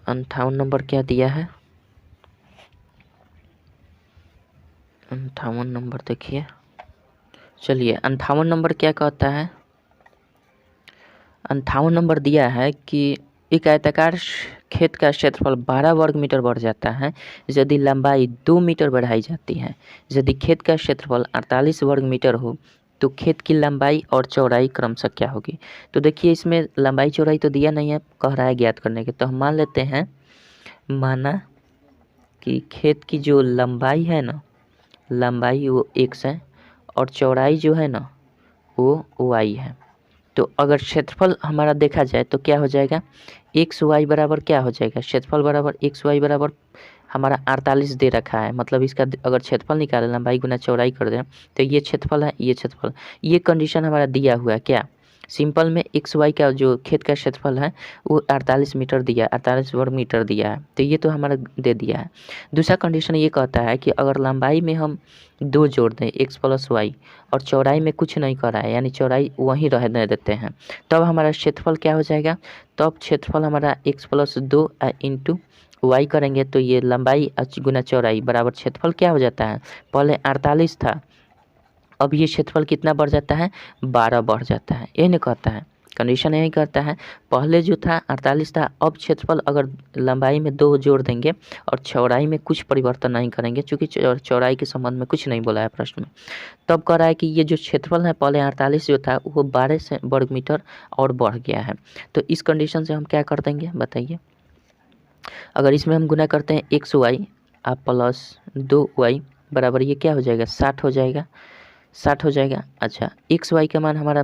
58 नंबर क्या दिया है, 58 नंबर देखिए। चलिए 58 नंबर क्या कहता है, 58 नंबर दिया है कि एक आयताकार खेत का क्षेत्रफल 12 वर्ग मीटर बढ़ जाता है यदि लंबाई 2 मीटर बढ़ाई जाती है। यदि खेत का क्षेत्रफल 48 वर्ग मीटर हो तो खेत की लंबाई और चौड़ाई क्रमशः क्या होगी। तो देखिए इसमें लंबाई चौड़ाई तो दिया नहीं है, कह रहा है ज्ञात करने के, तो हम मान लेते हैं, माना कि खेत की जो लंबाई है ना, लंबाई वो x है और चौड़ाई जो है ना वो y है। तो अगर क्षेत्रफल हमारा देखा जाए तो क्या हो जाएगा, xy बराबर क्या हो जाएगा, क्षेत्रफल बराबर xy बराबर हमारा 48 दे रखा है, मतलब इसका अगर क्षेत्रफल निकाले लंबाई गुना चौड़ाई कर दें तो ये क्षेत्रफल है, ये क्षेत्रफल, ये कंडीशन हमारा दिया हुआ है। क्या सिंपल में xy का जो खेत का क्षेत्रफल है वो 48 मीटर दिया, 48 वर्ग मीटर दिया है, तो ये तो हमारा दे दिया है। दूसरा कंडीशन ये कहता है कि अगर लंबाई में हम 2 जोड़ दें x + y और चौड़ाई में कुछ नहीं कर रहा है यानी चौड़ाई वहीं रहने देते हैं, तब हमारा क्षेत्रफल क्या हो जाएगा, तब क्षेत्रफल हमारा x + 2 इंटू y करेंगे तो ये लंबाई गुना चौड़ाई बराबर क्षेत्रफल क्या हो जाता है, पहले 48 था, अब ये क्षेत्रफल कितना बढ़ जाता है, 12 बढ़ जाता है, ये नहीं कहता है। कंडीशन यही करता है, पहले जो था 48 था, अब क्षेत्रफल अगर लंबाई में 2 जोड़ देंगे और चौड़ाई में कुछ परिवर्तन नहीं करेंगे, चूँकि चौड़ाई के संबंध में कुछ नहीं बोला है प्रश्न में, तब कह रहा है कि ये जो क्षेत्रफल है पहले 48 जो था वो 12 वर्ग मीटर और बढ़ गया है। तो इस कंडीशन से हम क्या कर देंगे बताइए। अगर इसमें हम गुना करते हैं एक्स वाई आप प्लस 2y बराबर ये क्या हो जाएगा 60 हो जाएगा, 60 हो जाएगा। अच्छा एक्स वाई का मान हमारा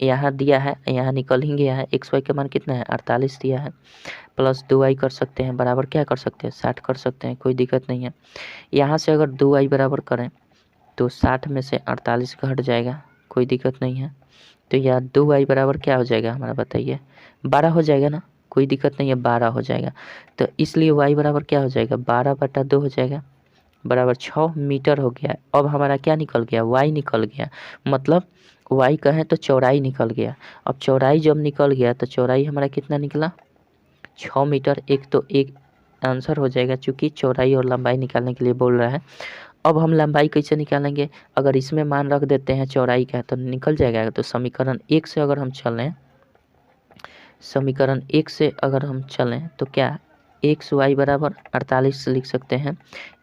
यहाँ दिया है, यहाँ निकल ही गया है। एक्स वाई का मान कितना है 48 दिया है, प्लस 2y कर सकते हैं बराबर क्या कर सकते हैं 60 कर सकते हैं, कोई दिक्कत नहीं है। यहाँ से अगर 2y बराबर करें तो 60 में से 48 घट जाएगा, कोई दिक्कत नहीं है। तो यह 2y बराबर क्या हो जाएगा हमारा बताइए 12 हो जाएगा ना, कोई दिक्कत नहीं है 12 हो जाएगा। तो इसलिए y बराबर क्या हो जाएगा 12/2 हो जाएगा बराबर 6 मीटर हो गया। अब हमारा क्या निकल गया y निकल गया, मतलब y कहें तो चौड़ाई निकल गया। अब चौड़ाई जब निकल गया तो चौड़ाई हमारा कितना निकला 6 मीटर। एक तो एक आंसर हो जाएगा, चूँकि चौड़ाई और लंबाई निकालने के लिए बोल रहा है। अब हम लंबाई कैसे निकालेंगे, अगर इसमें मान रख देते हैं चौड़ाई का तो निकल जाएगा। तो समीकरण 1 से अगर हम चलें, समीकरण 1 से अगर हम चलें तो क्या एक्स वाई बराबर 48 लिख सकते हैं।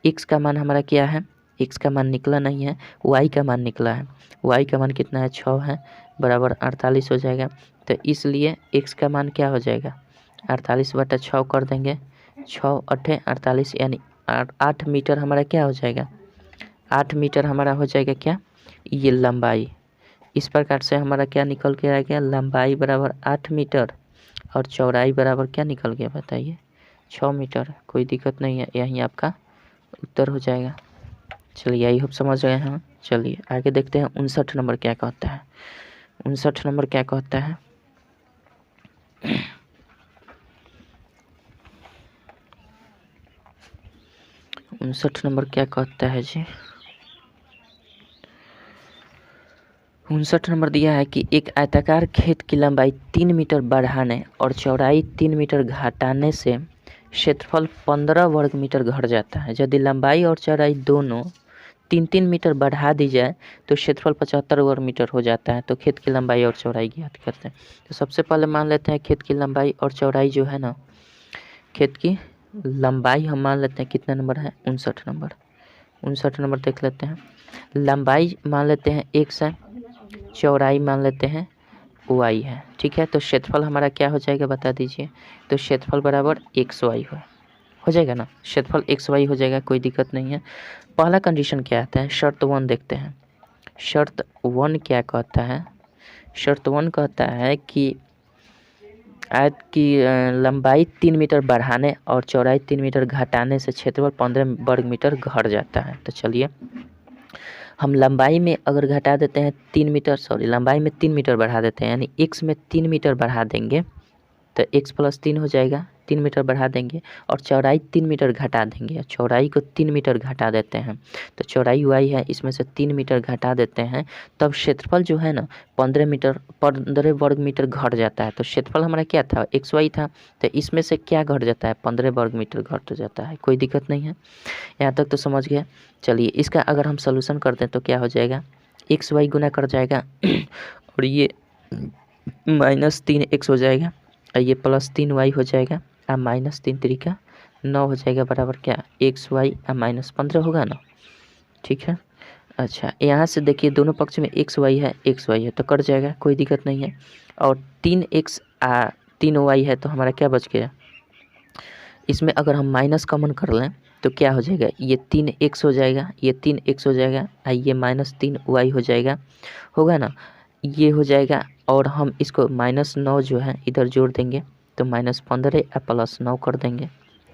एक्स का मान हमारा क्या है, एक्स का मान निकला नहीं है, वाई का मान निकला है। वाई का मान कितना है 6 है बराबर 48 हो जाएगा। तो इसलिए एक्स का मान क्या हो जाएगा 48/6 कर देंगे, 6 8 48 यानी 8 मीटर हमारा क्या हो जाएगा 8 मीटर हमारा हो जाएगा क्या ये लंबाई। इस प्रकार से हमारा क्या निकल के आ गया लंबाई बराबर 8 मीटर और चौड़ाई बराबर क्या निकल गया बताइए 6 मीटर। कोई दिक्कत नहीं है, यही आपका उत्तर हो जाएगा। चलिए आई होप समझ गए हैं। चलिए आगे देखते हैं 59 नंबर क्या कहता है। 59 नंबर क्या कहता है 59 नंबर क्या कहता है जी। 59 नंबर दिया है कि एक आयताकार खेत की लंबाई 3 मीटर बढ़ाने और चौड़ाई 3 मीटर घटाने से क्षेत्रफल 15 वर्ग मीटर घट जाता है। यदि लंबाई और चौड़ाई दोनों 3-3 मीटर बढ़ा दी जाए तो क्षेत्रफल 75 वर्ग मीटर हो जाता है। तो खेत की लंबाई और चौड़ाई ज्ञात करते हैं। तो सबसे पहले मान लेते हैं खेत की लंबाई और चौड़ाई जो है ना, खेत की लंबाई हम मान लेते हैं कितना नंबर है 59 नंबर। 59 नंबर देख लेते हैं। लंबाई मान लेते हैं x है, चौड़ाई मान लेते हैं y है, ठीक है। तो क्षेत्रफल हमारा क्या हो जाएगा बता दीजिए। तो क्षेत्रफल बराबर xy हो जाएगा ना, क्षेत्रफल xy हो जाएगा, कोई दिक्कत नहीं है। पहला कंडीशन क्या आता है शर्त 1 देखते हैं। शर्त 1 क्या कहता है, शर्त 1 कहता है कि आयत की लंबाई 3 मीटर बढ़ाने और चौड़ाई 3 मीटर घटाने से क्षेत्रफल 15 वर्ग मीटर घट जाता है। तो चलिए हम लंबाई में अगर घटा देते हैं 3 मीटर, लंबाई में 3 मीटर बढ़ा देते हैं, यानी x में 3 मीटर बढ़ा देंगे तो x प्लस 3 हो जाएगा, 3 मीटर बढ़ा देंगे और चौड़ाई 3 मीटर घटा देंगे, चौड़ाई को 3 मीटर घटा देते हैं। तो चौड़ाई y है, इसमें से 3 मीटर घटा देते हैं, तब क्षेत्रफल जो है ना 15 वर्ग मीटर घट जाता है। तो क्षेत्रफल हमारा क्या था xy था, तो इसमें से क्या घट जाता है 15 वर्ग मीटर घट जाता है, कोई दिक्कत नहीं है। यहाँ तक तो समझ गया। चलिए इसका अगर हम सोल्यूशन करते हैं तो क्या हो जाएगा xy गुना कर जाएगा और ये -3x हो जाएगा और ये +3y हो जाएगा और -3 3 9 हो जाएगा बराबर क्या xy और -15 होगा ना, ठीक है। अच्छा यहाँ से देखिए दोनों पक्ष में xy है तो कट जाएगा, कोई दिक्कत नहीं है। और 3x 3y है तो हमारा क्या बच गया, इसमें अगर हम माइनस कॉमन कर लें तो क्या हो जाएगा ये 3x हो जाएगा, ये 3x हो जाएगा और ये -3y हो जाएगा, होगा ना, ये हो जाएगा। और हम इसको -9 जो है इधर जोड़ देंगे तो -15 और +9 कर देंगे,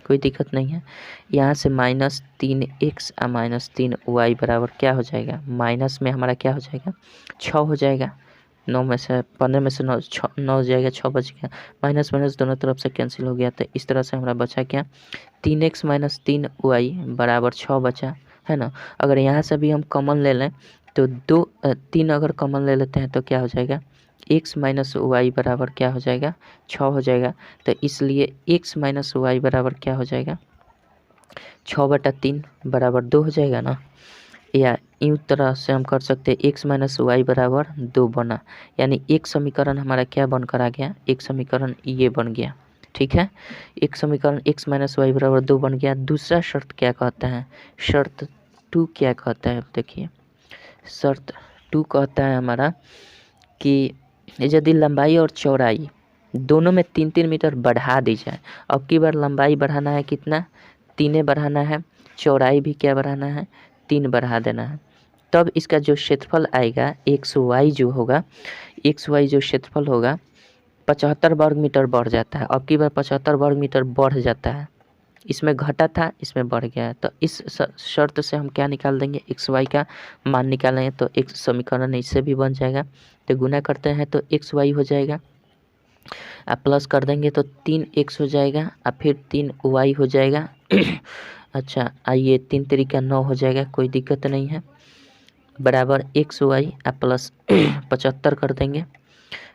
कोई दिक्कत नहीं है। यहाँ से -3x और -3y बराबर क्या हो जाएगा, माइनस में हमारा क्या हो जाएगा 6 हो जाएगा। 9 में से 15 में से 9 हो जाएगा, 6 बच गया, माइनस माइनस दोनों तरफ से कैंसिल हो गया। तो इस तरह से हमारा बचा क्या 3x - 3y बराबर 6 बचा है ना। अगर यहाँ से भी हम कॉमन ले लें तो 3 अगर कॉमन ले लेते हैं तो क्या हो जाएगा x - y बराबर क्या हो जाएगा 6 हो जाएगा। तो इसलिए x - y बराबर क्या हो जाएगा 6/3 बराबर 2 हो जाएगा ना। या यूँ तरह से हम कर सकते हैं x माइनस वाई बराबर 2 बना, यानी एक समीकरण हमारा क्या बनकर आ गया, एक समीकरण ये बन गया। ठीक है, एक समीकरण x माइनस वाई बराबर 2 बन गया। दूसरा शर्त क्या कहता है, शर्त 2 क्या कहता है, देखिए शर्त 2 कहता है हमारा कि यदि लंबाई और चौड़ाई दोनों में 3-3 मीटर बढ़ा दी जाए। अब की बार लंबाई बढ़ाना है कितना, 3 बढ़ाना है, चौड़ाई भी क्या बढ़ाना है, 3 बढ़ा देना है। तब इसका जो क्षेत्रफल आएगा एक्स वाई जो होगा, एक्स वाई जो क्षेत्रफल होगा 75 वर्ग मीटर बढ़ जाता है। अब की बार 75 वर्ग मीटर बढ़ जाता है, इसमें घटा था इसमें बढ़ गया है। तो इस शर्त से हम क्या निकाल देंगे, एक्स वाई का मान निकालेंगे तो एक समीकरण इससे भी बन जाएगा। तो गुना करते हैं तो एक्स वाई हो जाएगा, आप प्लस कर देंगे तो 3x हो जाएगा और फिर 3y हो जाएगा। अच्छा आइए 3 तरीका 9 हो जाएगा, कोई दिक्कत नहीं है, बराबर एक्स वाई आप प्लस 75 कर देंगे।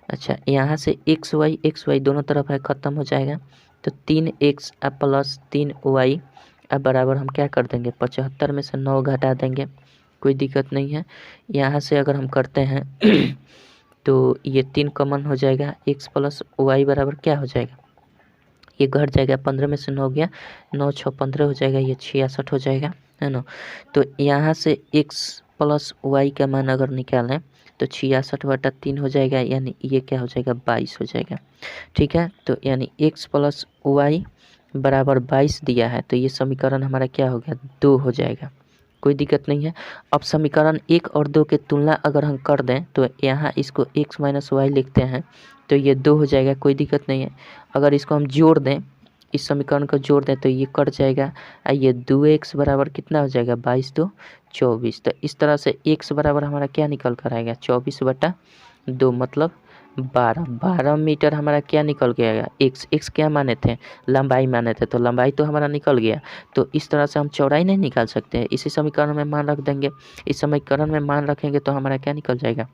अच्छा यहाँ से एक्स वाई दोनों तरफ है ख़त्म हो जाएगा, तो 3x आप प्लस 3y अब बराबर हम क्या कर देंगे, 75 में से 9 घटा देंगे, कोई दिक्कत नहीं है। यहाँ से अगर हम करते हैं तो ये 3 कॉमन हो जाएगा, x प्लस वाई बराबर क्या हो जाएगा, ये घट जाएगा, 15 में से 9 गया, 9 6 15 हो जाएगा, ये 66 हो जाएगा, है ना। तो यहाँ से x प्लस वाई का मान अगर निकालें तो 66/3 हो जाएगा, यानी ये क्या हो जाएगा, 22 हो जाएगा। ठीक है, तो यानी x प्लस वाई बराबर 22 दिया है, तो ये समीकरण हमारा क्या हो गया, 2 हो जाएगा, कोई दिक्कत नहीं है। अब समीकरण 1 और 2 की तुलना अगर हम कर दें तो यहाँ इसको x माइनस वाई लिखते हैं तो ये 2 हो जाएगा, कोई दिक्कत नहीं है। अगर इसको हम जोड़ दें, इस समीकरण को जोड़ दें तो ये कट जाएगा, ये 2x बराबर कितना हो जाएगा, 22 2 24। तो इस तरह से x बराबर हमारा क्या निकल कर आएगा, 24/2 मतलब 12 मीटर हमारा क्या निकल गया, x क्या माने थे, लंबाई माने थे, तो लंबाई तो हमारा निकल गया। तो इस तरह से हम चौड़ाई नहीं निकाल सकते हैं, इसी समीकरण में मान रख देंगे, इस समीकरण में मान रखेंगे तो हमारा क्या निकल जाएगा,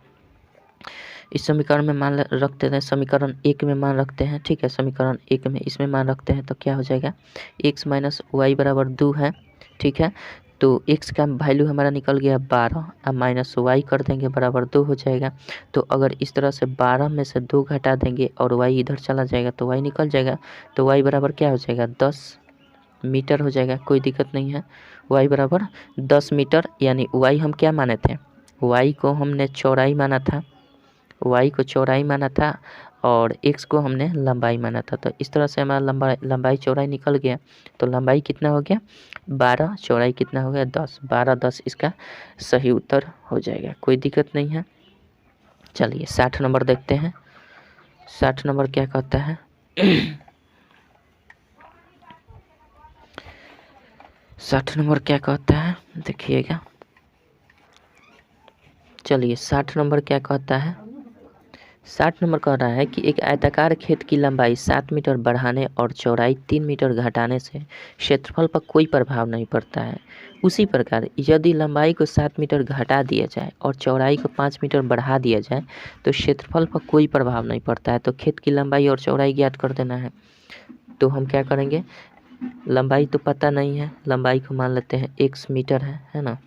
इस समीकरण में मान रखते हैं, समीकरण 1 में मान रखते हैं। ठीक है, समीकरण 1 में इसमें मान रखते हैं तो क्या हो जाएगा, x माइनस वाई बराबर 2 है। ठीक है, तो x का वैल्यू हमारा निकल गया 12, अब माइनस वाई कर देंगे बराबर 2 हो जाएगा। तो अगर इस तरह से 12 में से 2 घटा देंगे और y इधर चला जाएगा तो y निकल जाएगा, तो y बराबर क्या हो जाएगा, 10 मीटर हो जाएगा, कोई दिक्कत नहीं है। y बराबर 10 मीटर, यानी y हम क्या माने थे, y को हमने चौड़ाई माना था, y को चौड़ाई माना था और x को हमने लंबाई माना था। तो इस तरह से हमारा लंबाई चौड़ाई निकल गया। तो लंबाई कितना हो गया 12, चौड़ाई कितना हो गया 10, 12 10 इसका सही उत्तर हो जाएगा, कोई दिक्कत नहीं है। चलिए 60 नंबर देखते हैं, 60 नंबर क्या कहता है। 60 नंबर क्या कहता है देखिएगा, चलिए 60 नंबर क्या कहता है, 60 नंबर कह रहा है कि एक आयताकार खेत की लंबाई 7 मीटर बढ़ाने और चौड़ाई 3 मीटर घटाने से क्षेत्रफल पर कोई प्रभाव नहीं पड़ता है। उसी प्रकार यदि लंबाई को 7 मीटर घटा दिया जाए और चौड़ाई को 5 मीटर बढ़ा दिया जाए तो क्षेत्रफल पर कोई प्रभाव नहीं पड़ता है। तो खेत की लंबाई और चौड़ाई ज्ञात कर देना है। तो हम क्या करेंगे, लंबाई तो पता नहीं है, लंबाई को मान लेते हैं x मीटर है ना,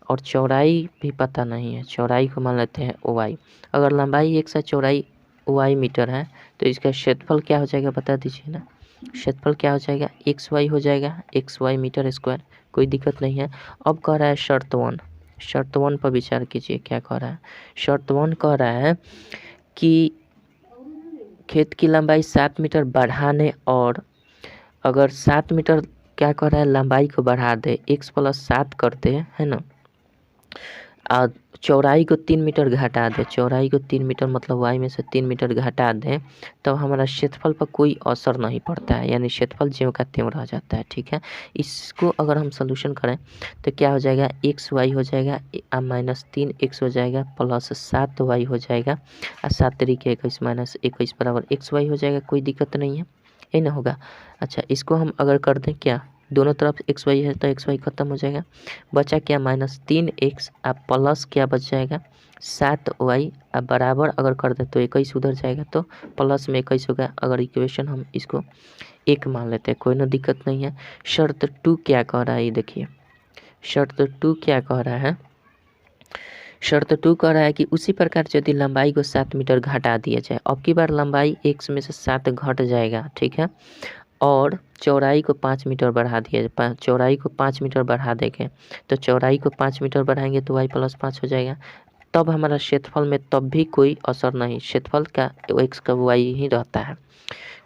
और चौड़ाई भी पता नहीं है, चौड़ाई को मान लेते हैं y। अगर लंबाई x है चौड़ाई y मीटर है तो इसका क्षेत्रफल क्या हो जाएगा बता दीजिए ना, क्षेत्रफल क्या हो जाएगा xy हो जाएगा, xy मीटर स्क्वायर, कोई दिक्कत नहीं है। अब कह रहा है शर्त 1, शर्त 1 पर विचार कीजिए, क्या कह रहा है, शर्त 1 कह रहा है कि खेत की लंबाई 7 मीटर बढ़ाने और अगर 7 मीटर क्या कह रहा है लंबाई को बढ़ा दे, x प्लस 7 कर दे, है ना, और चौड़ाई को 3 मीटर घटा दे, चौड़ाई को 3 मीटर मतलब y में से 3 मीटर घटा दें तो हमारा क्षेत्रफल पर कोई असर नहीं पड़ता है, यानी क्षेत्रफल ज्यों का त्यों रह जाता है। ठीक है, इसको अगर हम सोल्यूशन करें तो क्या हो जाएगा, एक्स वाई हो जाएगा माइनस 3x हो जाएगा प्लस 7y हो जाएगा और 7 तरीके 21 माइनस 21 बराबर XY हो जाएगा, कोई दिक्कत नहीं है, ये ना होगा। अच्छा इसको हम अगर कर दें, क्या दोनों तरफ XY है तो XY खत्म हो जाएगा, बचा क्या माइनस 3x अब प्लस क्या बच जाएगा 7y अब बराबर अगर कर दे तो 21 उधर जाएगा तो प्लस में 21 होगा। अगर इक्वेशन हम इसको 1 मान लेते हैं, कोई ना दिक्कत नहीं है। शर्त 2 क्या कह रहा है ये देखिए, शर्त 2 क्या कह रहा है? शर्त 2 कह रहा है कि उसी प्रकार यदि लंबाई को 7 मीटर घटा दिया जाए, अब की बार लंबाई x में से 7 घट जाएगा, ठीक है, और चौड़ाई को 5 मीटर बढ़ा दिया जाए, चौड़ाई को 5 मीटर बढ़ा देंगे, तो चौड़ाई को 5 मीटर बढ़ाएंगे तो y + 5 हो जाएगा। तब हमारा क्षेत्रफल में तब भी कोई असर नहीं, क्षेत्रफल का x का y ही रहता है,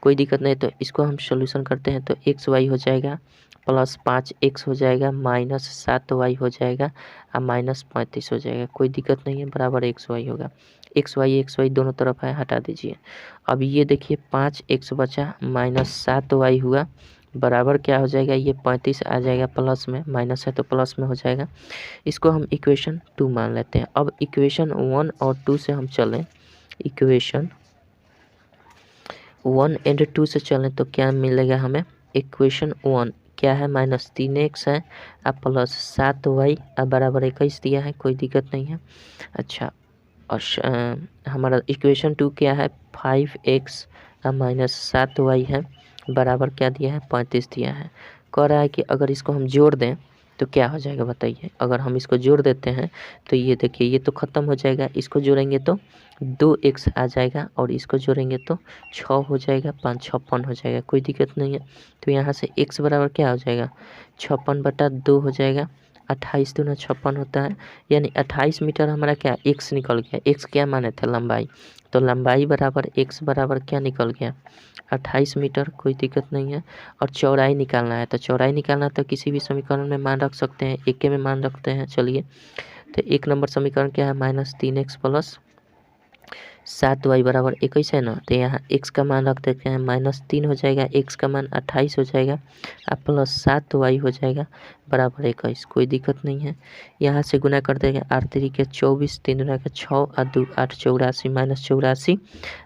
कोई दिक्कत नहीं। तो इसको हम सोल्यूशन करते हैं तो xy हो जाएगा +5x हो जाएगा -7y हो जाएगा और -35 हो जाएगा, कोई दिक्कत नहीं है, बराबर xy होगा। xy दोनों तरफ है, हटा दीजिए। अब ये देखिए 5x बचा -7y हुआ, बराबर क्या हो जाएगा, ये 35 आ जाएगा, प्लस में माइनस है तो प्लस में हो जाएगा। इसको हम इक्वेशन 2 मान लेते हैं। अब इक्वेशन 1 और 2 से हम चलें, इक्वेशन 1 और 2 से चलें तो क्या मिलेगा हमें? इक्वेशन 1 क्या है, -3x है अब +7y अब बराबर 21 दिया है, कोई दिक्कत नहीं है। अच्छा, और हमारा इक्वेशन 2 क्या है, 5x अब -7y है, बराबर क्या दिया है, 35 दिया है। कह रहा है कि अगर इसको हम जोड़ दें तो क्या हो जाएगा बताइए? अगर हम इसको जोड़ देते हैं तो ये देखिए ये तो ख़त्म हो जाएगा, इसको जोड़ेंगे तो 2x आ जाएगा और इसको जोड़ेंगे तो 6 हो जाएगा, 5 56 हो जाएगा, कोई दिक्कत नहीं है। तो यहाँ से x बराबर क्या हो जाएगा, 56/2 हो जाएगा, 28 दूना 56 होता है, यानी 28 मीटर हमारा क्या x निकल गया। x क्या माने थे, लंबाई, तो लंबाई बराबर x बराबर क्या निकल गया, 28 मीटर, कोई दिक्कत नहीं है। और चौड़ाई निकालना है, तो चौड़ाई निकालना तो किसी भी समीकरण में मान रख सकते हैं, एक के में मान रखते हैं। चलिए, तो 1 नंबर समीकरण क्या है, -3x + 7y बराबर 21 है ना, तो यहाँ x का मान रख देते हैं -3 हो जाएगा, x का मान 28 हो जाएगा और +7y हो जाएगा बराबर 21, कोई दिक्कत नहीं है। यहाँ से गुना कर देंगे, 8 3 के 24, 3 दूना के 6 और 2 8 84 -84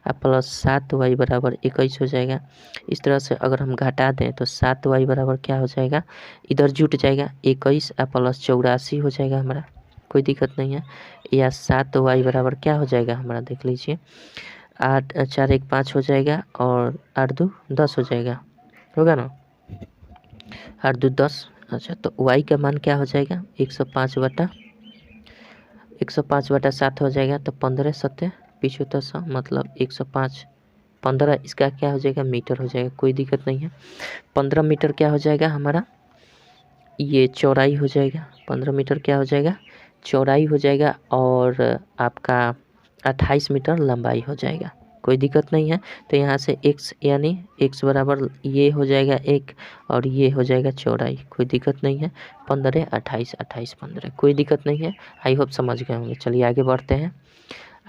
और +7y बराबर 21 हो जाएगा। इस तरह से अगर हम घटा दें तो 7y बराबर क्या हो जाएगा, इधर जुट जाएगा 21 और +84 हो जाएगा हमारा, कोई दिक्कत नहीं है। या 7y बराबर क्या हो जाएगा हमारा, देख लीजिए, 8 4 1 5 हो जाएगा और 8 2 10 हो जाएगा, होगा ना, 8 2 10। अच्छा, तो y का मान क्या हो जाएगा, 105/7 हो जाएगा, तो 15 7 75 मतलब 105 15 इसका क्या हो जाएगा, मीटर हो जाएगा, कोई दिक्कत नहीं है। 15 मीटर क्या हो जाएगा हमारा, ये चौड़ाई हो जाएगा, 15 मीटर क्या हो जाएगा, चौड़ाई हो जाएगा, और आपका 28 मीटर लंबाई हो जाएगा, कोई दिक्कत नहीं है। तो यहाँ से x यानी x बराबर ये हो जाएगा 1 और ये हो जाएगा चौड़ाई, कोई दिक्कत नहीं है, 15 28 28 15, कोई दिक्कत नहीं है। आई होप समझ गए होंगे। चलिए आगे बढ़ते हैं,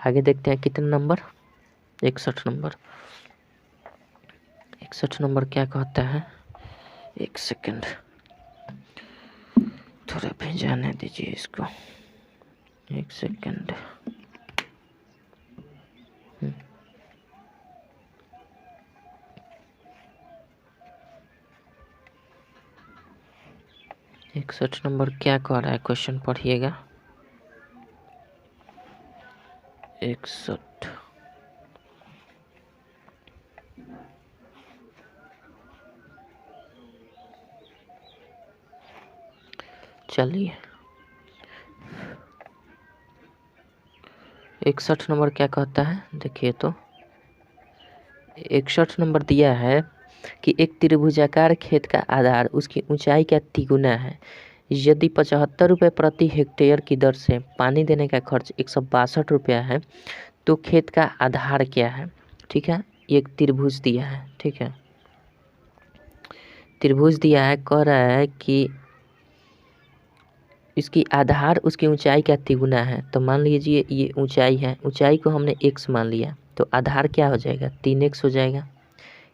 आगे देखते हैं कितने नंबर, 61 नंबर। 61 नंबर क्या कहता है, एक सेकंड थोड़ा भेजाने दीजिए इसको, एक सेकंड। 61 नंबर क्या कह रहा है, क्वेश्चन पढ़िएगा। 61 चलिए, 61 नंबर क्या कहता है, देखिए तो 61 नंबर दिया है कि एक त्रिभुजाकार खेत का आधार उसकी ऊंचाई का तिगुना है, यदि 75 रुपये प्रति हेक्टेयर की दर से पानी देने का खर्च 162 रुपया है तो खेत का आधार क्या है। ठीक है, एक त्रिभुज दिया है, ठीक है, त्रिभुज दिया है, कह रहा है कि इसकी आधार उसकी ऊंचाई का तिगुना है। तो मान लीजिए ये ऊंचाई है, ऊंचाई को हमने x मान लिया, तो आधार क्या हो जाएगा, 3x हो जाएगा,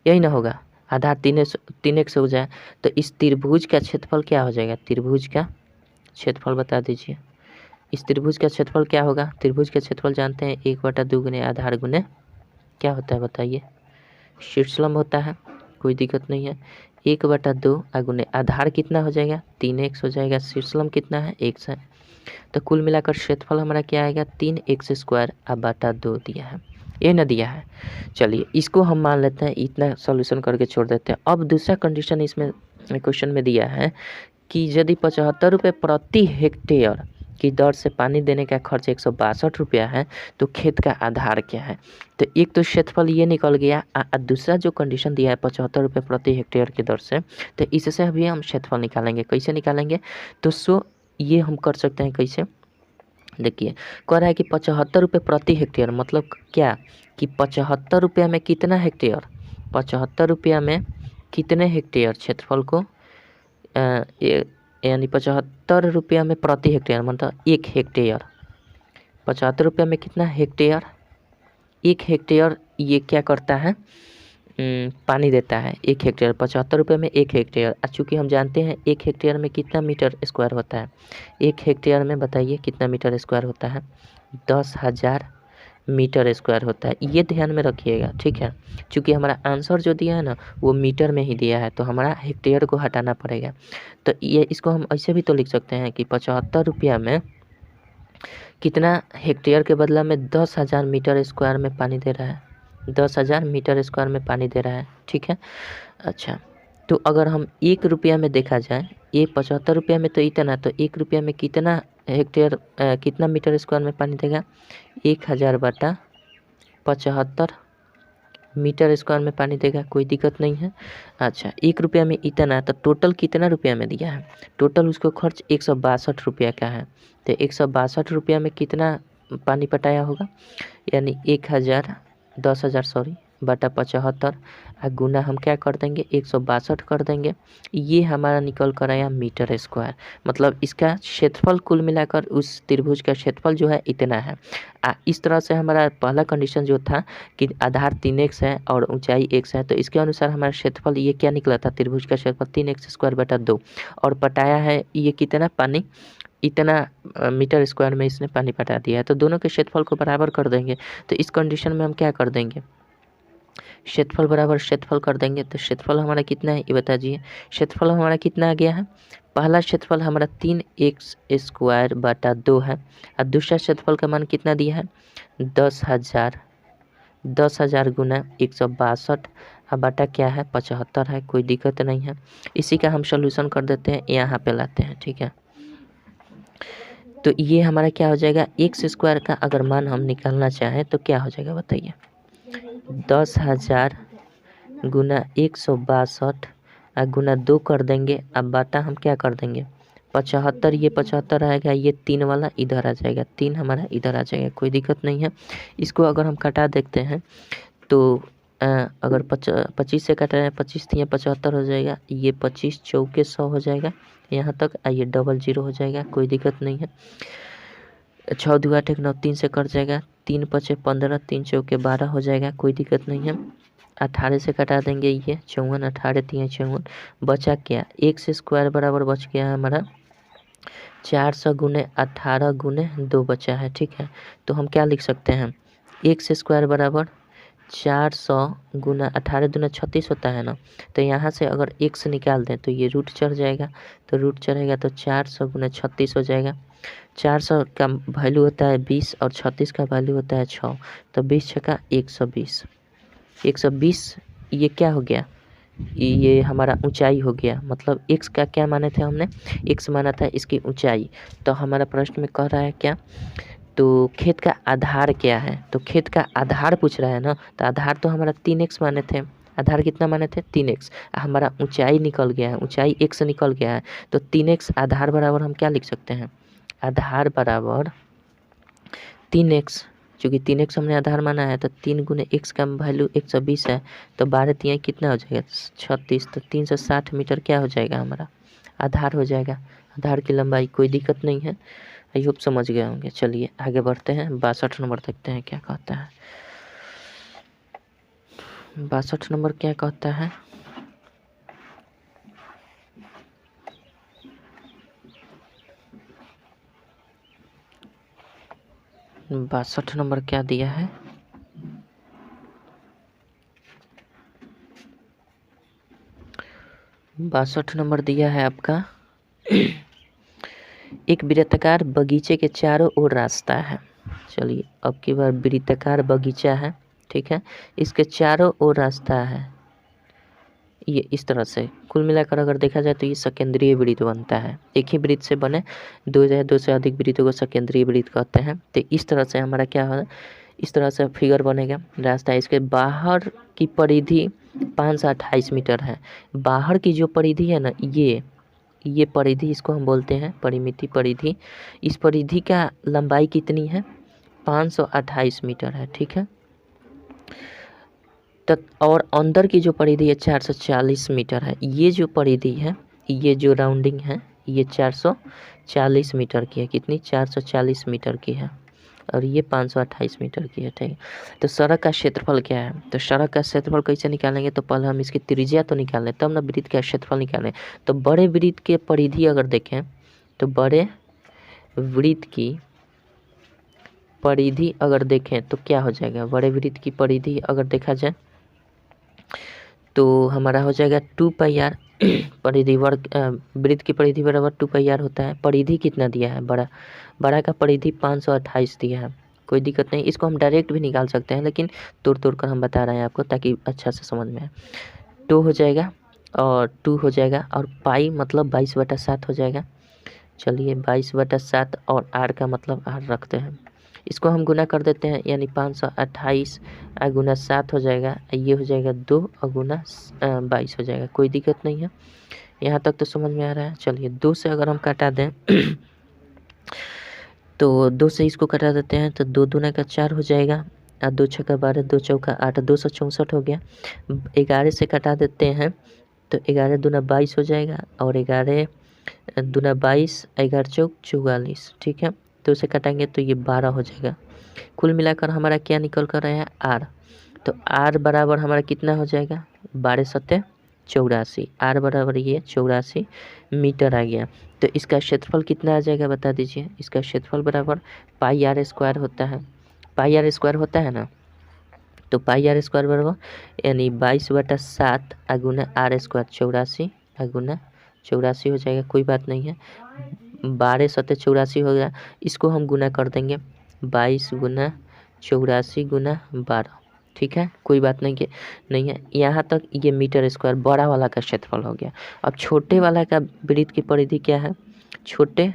यही ना होगा, आधार 3x हो जाए तो इस त्रिभुज का क्षेत्रफल क्या हो जाएगा, त्रिभुज का क्षेत्रफल बता दीजिए। इस त्रिभुज का क्षेत्रफल क्या होगा, त्रिभुज का क्षेत्रफल जानते हैं 1/2 गुने आधार गुने क्या होता है बताइए, शीर्षलंब होता है, कोई दिक्कत नहीं है। 1/2 गुने आधार कितना हो जाएगा, 3x हो जाएगा, शीर्षलंब कितना है, x है, तो कुल मिलाकर क्षेत्रफल हमारा क्या आएगा, 3x² दिया है, ये ना दिया है। चलिए इसको हम मान लेते हैं, इतना सॉल्यूशन करके छोड़ देते हैं। अब दूसरा कंडीशन इसमें क्वेश्चन में दिया है कि यदि 75 रुपये प्रति हेक्टेयर की दर से पानी देने का खर्च 162 रुपया है तो खेत का आधार क्या है। तो एक तो क्षेत्रफल ये निकल गया, दूसरा जो कंडीशन दिया है 75 रुपये प्रति हेक्टेयर की दर से, तो इससे अभी हम क्षेत्रफल निकालेंगे। कैसे निकालेंगे, तो ये हम कर सकते हैं कैसे, देखिए कह रहा है कि 75 रुपये प्रति हेक्टेयर, मतलब क्या कि 75 रुपया में कितना हेक्टेयर, 75 रुपया में कितने हेक्टेयर क्षेत्रफल को यानी 75 रुपया में प्रति हेक्टेयर मतलब 1 हेक्टेयर, 75 रुपया में कितना हेक्टेयर, 1 हेक्टेयर ये क्या करता है, पानी देता है 1 हेक्टेयर। 75 रुपये में 1 हेक्टेयर, चूँकि हम जानते हैं 1 हेक्टेयर में कितना मीटर स्क्वायर होता है, 1 हेक्टेयर में बताइए कितना मीटर स्क्वायर होता है, 10,000 मीटर स्क्वायर होता है। ये ध्यान में रखिएगा, ठीक है। चूँकि हमारा आंसर जो दिया है ना वो मीटर में ही दिया है, तो हमारा हेक्टेयर को हटाना पड़ेगा। तो ये इसको हम ऐसे भी तो लिख सकते हैं कि 75 रुपया में कितना हेक्टेयर के बदला में 10,000 मीटर स्क्वायर में पानी दे रहा है, 10,000 मीटर स्क्वायर में पानी दे रहा है, ठीक है। अच्छा, तो अगर हम 1 रुपया में देखा जाए, ये 75 रुपया में तो इतना, तो 1 रुपया में कितना हेक्टेयर कितना मीटर स्क्वायर में पानी देगा, 1000 बटा 75 मीटर स्क्वायर में पानी देगा, कोई दिक्कत नहीं है। अच्छा, 1 रुपया में इतना, तो टोटल कितना रुपया में दिया है, टोटल उसको खर्च 162 रुपया का है। तो 162 रुपया में कितना पानी पटाया होगा, यानी 10,000 सॉरी बटा 75 गुना हम क्या कर देंगे 162 कर देंगे, ये हमारा निकल कर आया मीटर स्क्वायर। मतलब इसका क्षेत्रफल कुल मिलाकर उस त्रिभुज का क्षेत्रफल जो है इतना है। इस तरह से हमारा पहला कंडीशन जो था कि आधार 3x है और ऊंचाई x है, तो इसके अनुसार हमारा क्षेत्रफल ये क्या निकला था, त्रिभुज का क्षेत्रफल 3x स्क्वायर बटा 2, और पटाया है ये कितना पानी, इतना मीटर स्क्वायर में इसने पानी पटा दिया है। तो दोनों के क्षेत्रफल को बराबर कर देंगे। तो इस कंडीशन में हम क्या कर देंगे, क्षेत्रफल बराबर क्षेत्रफल कर देंगे। तो क्षेत्रफल हमारा कितना है ये बता दीजिए, क्षेत्रफल हमारा कितना आ गया है, पहला क्षेत्रफल हमारा 3x स्क्वायर बटा 2 है, और दूसरा क्षेत्रफल का मान कितना दिया है 10,000 गुना 162 और बटा क्या है 75 है, कोई दिक्कत नहीं है। इसी का हम सॉल्यूशन कर देते हैं, यहाँ पे लाते हैं, ठीक है। तो ये हमारा क्या हो जाएगा, एक्स स्क्वायर का अगर मान हम निकालना चाहें तो क्या हो जाएगा बताइए, 10,000 गुना 162 गुना 2 कर देंगे। अब बाटा हम क्या कर देंगे 75, ये 75 आएगा, ये 3 वाला इधर आ जाएगा, 3 हमारा इधर आ जाएगा, कोई दिक्कत नहीं है। इसको अगर हम कटा देखते हैं तो अगर 25 से कटा है 25 थी 75 हो जाएगा, ये 25 चौके 100 हो जाएगा यहाँ तक, ये 00 हो जाएगा, कोई दिक्कत नहीं है। 6 दूआ 8 9 3 से कट जाएगा, 3 5 15 3 चौके 12 हो जाएगा, कोई दिक्कत नहीं है। 18 से कटा देंगे, ये 54 18 3 54, बचा क्या एक्स स्क्वायर बराबर बच गया है हमारा 400 गुने 18 गुने 2 बचा है, ठीक है। तो हम क्या लिख सकते हैं, एक्स स्क्वायर बराबर 400 गुना 18 दूना 36 होता है ना, तो यहाँ से अगर x निकाल दें तो ये रूट चढ़ जाएगा, तो रूट चढ़ेगा तो 400 गुना 36 हो जाएगा। 400 का वैल्यू होता है 20 और 36 का वैल्यू होता है 6, तो 20 छक्का 120, 120 ये क्या हो गया, ये हमारा ऊंचाई हो गया। मतलब x का क्या माने थे हमने, x माना था इसकी ऊंचाई। तो हमारा प्रश्न में कह रहा है क्या, तो खेत का आधार क्या है, तो खेत का आधार पूछ रहा है ना, तो आधार तो हमारा 3x माने थे, आधार कितना माने थे 3x, हमारा ऊंचाई निकल गया है, ऊंचाई x निकल गया है, तो 3x आधार बराबर हम क्या लिख सकते हैं, आधार बराबर 3x, चूँकि 3x हमने आधार माना है, तो 3 गुने x का वैल्यू 120 है, तो 12 3 कितना हो जाएगा 36, तो 360 मीटर क्या हो जाएगा हमारा आधार हो जाएगा। आधार की लंबाई कोई दिक्कत नहीं है, आई होप समझ गए होंगे। चलिए आगे बढ़ते हैं, 62 नंबर देखते हैं क्या कहता है। 62 नंबर क्या कहता है, बासठ नंबर क्या दिया है, बासठ नंबर दिया है आपका एक वृत्ताकार बगीचे के चारों ओर रास्ता है। चलिए अब की बार वृत्ताकार बगीचा है, ठीक है, इसके चारों ओर रास्ता है, ये इस तरह से कुल मिलाकर अगर देखा जाए तो ये सकेंद्रीय वृत्त बनता है। एक ही वृत्त से बने दो या दो से अधिक वृत्तों को सकेंद्रीय वृत्त कहते हैं। तो इस तरह से हमारा क्या है, इस तरह से फिगर बनेगा रास्ता। इसके बाहर की परिधि 528 मीटर है। बाहर की जो परिधि है ना, ये परिधि, इसको हम बोलते हैं परिमिति परिधि। इस परिधि का लंबाई कितनी है, 528 मीटर है, ठीक है। और अंदर की जो परिधि है 440 मीटर है। ये जो परिधि है, ये जो राउंडिंग है, ये 440 मीटर की है। कितनी, 440 मीटर की है। और ये 528 मीटर की है, ठीक है। तो सड़क का क्षेत्रफल क्या है, तो सड़क का क्षेत्रफल कैसे निकालेंगे, तो पहले हम इसकी त्रिज्या तो निकालें, तब ना वृत्त का क्षेत्रफल निकालें। तो बड़े वृत्त के परिधि अगर देखें, तो बड़े वृत्त की परिधि अगर देखें तो क्या हो जाएगा, बड़े वृत्त की परिधि अगर देखा जाए तो हमारा हो जाएगा 2πr। परिधि वर्ग वृत्त की परिधि बराबर 2πr होता है। परिधि कितना दिया है, बड़ा का परिधि 528 दिया है, कोई दिक्कत नहीं। इसको हम डायरेक्ट भी निकाल सकते हैं, लेकिन तोड़ कर हम बता रहे हैं आपको ताकि अच्छा से समझ में आए। 2 हो जाएगा और 2 हो जाएगा, और पाई मतलब 22/7 हो जाएगा। चलिए 22/7 और r का मतलब r रखते हैं। इसको हम गुना कर देते हैं, यानी 528 गुना 7 हो जाएगा, ये हो जाएगा 2 और गुना 22 हो जाएगा। कोई दिक्कत नहीं है, यहाँ तक तो समझ में आ रहा है। चलिए 2 से अगर हम काटा दें तो 2 से इसको कटा देते हैं, तो 2 दूना का 4 हो जाएगा, और 2 छक्का 12, 2 चौका 8, 264 हो गया। 11 से कटा देते हैं तो 11 दूना 22 हो जाएगा, और 11 दूना 22, 11 चौक 44, ठीक है। तो उसे काटेंगे तो ये 12 हो जाएगा। कुल मिलाकर हमारा क्या निकल कर रहा है, r। तो r बराबर हमारा कितना हो जाएगा, 12 सत्ते 84, r बराबर ये 84 मीटर आ गया। तो इसका क्षेत्रफल कितना आ जाएगा बता दीजिए। इसका क्षेत्रफल बराबर πr² होता है। πr² होता है ना, तो πr² बराबर यानी 22/7 गुना r² 84 गुना 84 हो जाएगा। कोई बात नहीं है, 12 सत्ते 84 हो गया। इसको हम गुना कर देंगे, 22 गुना 84 गुना 12, ठीक है। कोई बात नहीं है। यहाँ तक ये मीटर स्क्वायर बड़ा वाला का क्षेत्रफल हो गया। अब छोटे वाला का वृत्त की परिधि क्या है, छोटे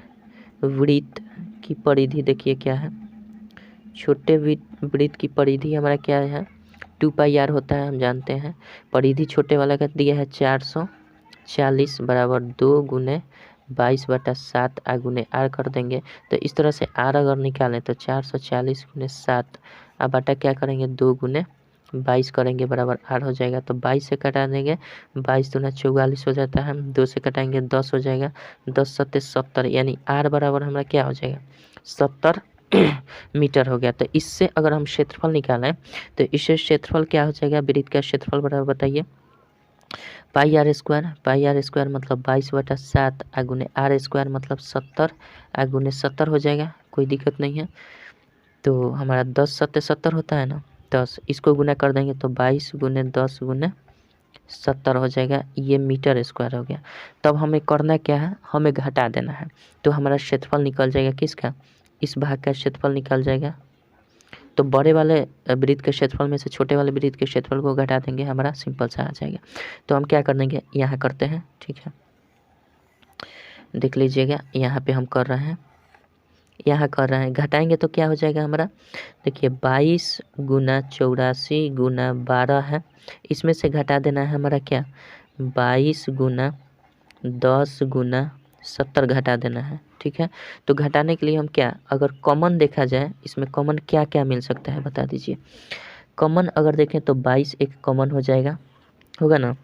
वृत्त की परिधि देखिए क्या है। छोटे वृत्त की परिधि हमारा क्या है, 2πr होता है, हम जानते हैं। परिधि छोटे वाला का दिया है 440 बराबर 2 गुने 22/7 गुने r कर देंगे। तो इस तरह से r अगर निकालें तो 440 गुने 7 अब बटा क्या करेंगे, 2 गुने 22 करेंगे बराबर r हो जाएगा। तो 22 से कटा देंगे, 22 दूना 44 हो जाता है, 2 से कटाएंगे 10 हो जाएगा, 10 सत्ते 70, यानी r बराबर हमारा क्या हो जाएगा, 70 मीटर हो गया। तो इससे अगर हम क्षेत्रफल निकालें तो इससे क्षेत्रफल क्या हो जाएगा, वृत्त का क्षेत्रफल बराबर बताइए, πr² मतलब 22/7 गुने r² मतलब 70 गुने 70 हो जाएगा। कोई दिक्कत नहीं है। तो हमारा 10 सत्ते 70 होता है ना, 10, इसको गुना कर देंगे तो 22 गुने 10 गुने 70 हो जाएगा। ये मीटर स्क्वायर हो गया। तब हमें करना क्या है, हमें घटा देना है। तो हमारा क्षेत्रफल निकल जाएगा किसका, इस भाग का क्षेत्रफल निकल जाएगा। तो बड़े वाले वृत्त के क्षेत्रफल में से छोटे वाले वृत्त के क्षेत्रफल को घटा देंगे, हमारा सिंपल सा आ जाएगा। तो हम क्या कर देंगे, यहाँ करते हैं, ठीक है। देख लीजिएगा यहाँ पे हम कर रहे हैं, यहाँ कर रहे हैं, घटाएंगे तो क्या हो जाएगा हमारा, देखिए 22 गुना 84 गुना 12 है, इसमें से घटा देना है हमारा क्या, 22 गुना 10 गुना 70 घटा देना है, ठीक है। तो घटाने के लिए हम क्या, अगर कॉमन देखा जाए इसमें कॉमन क्या क्या मिल सकता है बता दीजिए। कॉमन अगर देखें तो 22 एक कॉमन हो जाएगा, होगा ना,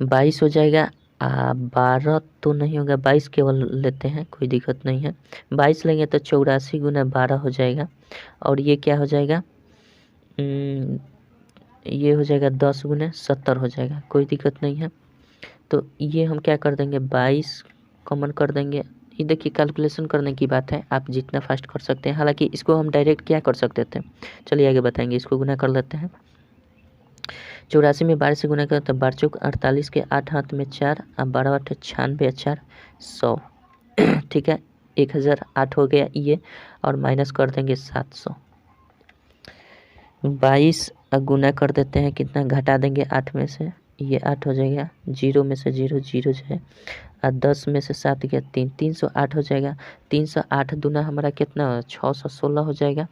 22 हो जाएगा। 12 तो नहीं होगा, 22 केवल लेते हैं, कोई दिक्कत नहीं है। 22 लेंगे तो 84 गुना 12 हो जाएगा, और ये क्या हो जाएगा, ये हो जाएगा 10 गुना 70 हो जाएगा, कोई दिक्कत नहीं है। तो ये हम क्या कर देंगे, 22 कॉमन कर देंगे। ये देखिए कैलकुलेशन करने की बात है, आप जितना फास्ट कर सकते हैं। हालांकि इसको हम डायरेक्ट क्या कर सकते थे, चलिए आगे बताएंगे। इसको गुना कर लेते हैं, 84 में 12 से गुना करें तो 12 चौक 48 के 8 हाथ में 4 अब 12 8 96 4 100 ठीक है, 1008 हो गया ये, और माइनस कर देंगे 700। 22 गुना कर देते हैं, कितना घटा देंगे 8 में से, ये 8 हो जाएगा, 0 में से 0 0 जो है, और 10 में से 7 गया 3, 308 हो जाएगा। 308 दूना हमारा कितना 616 हो जाएगा,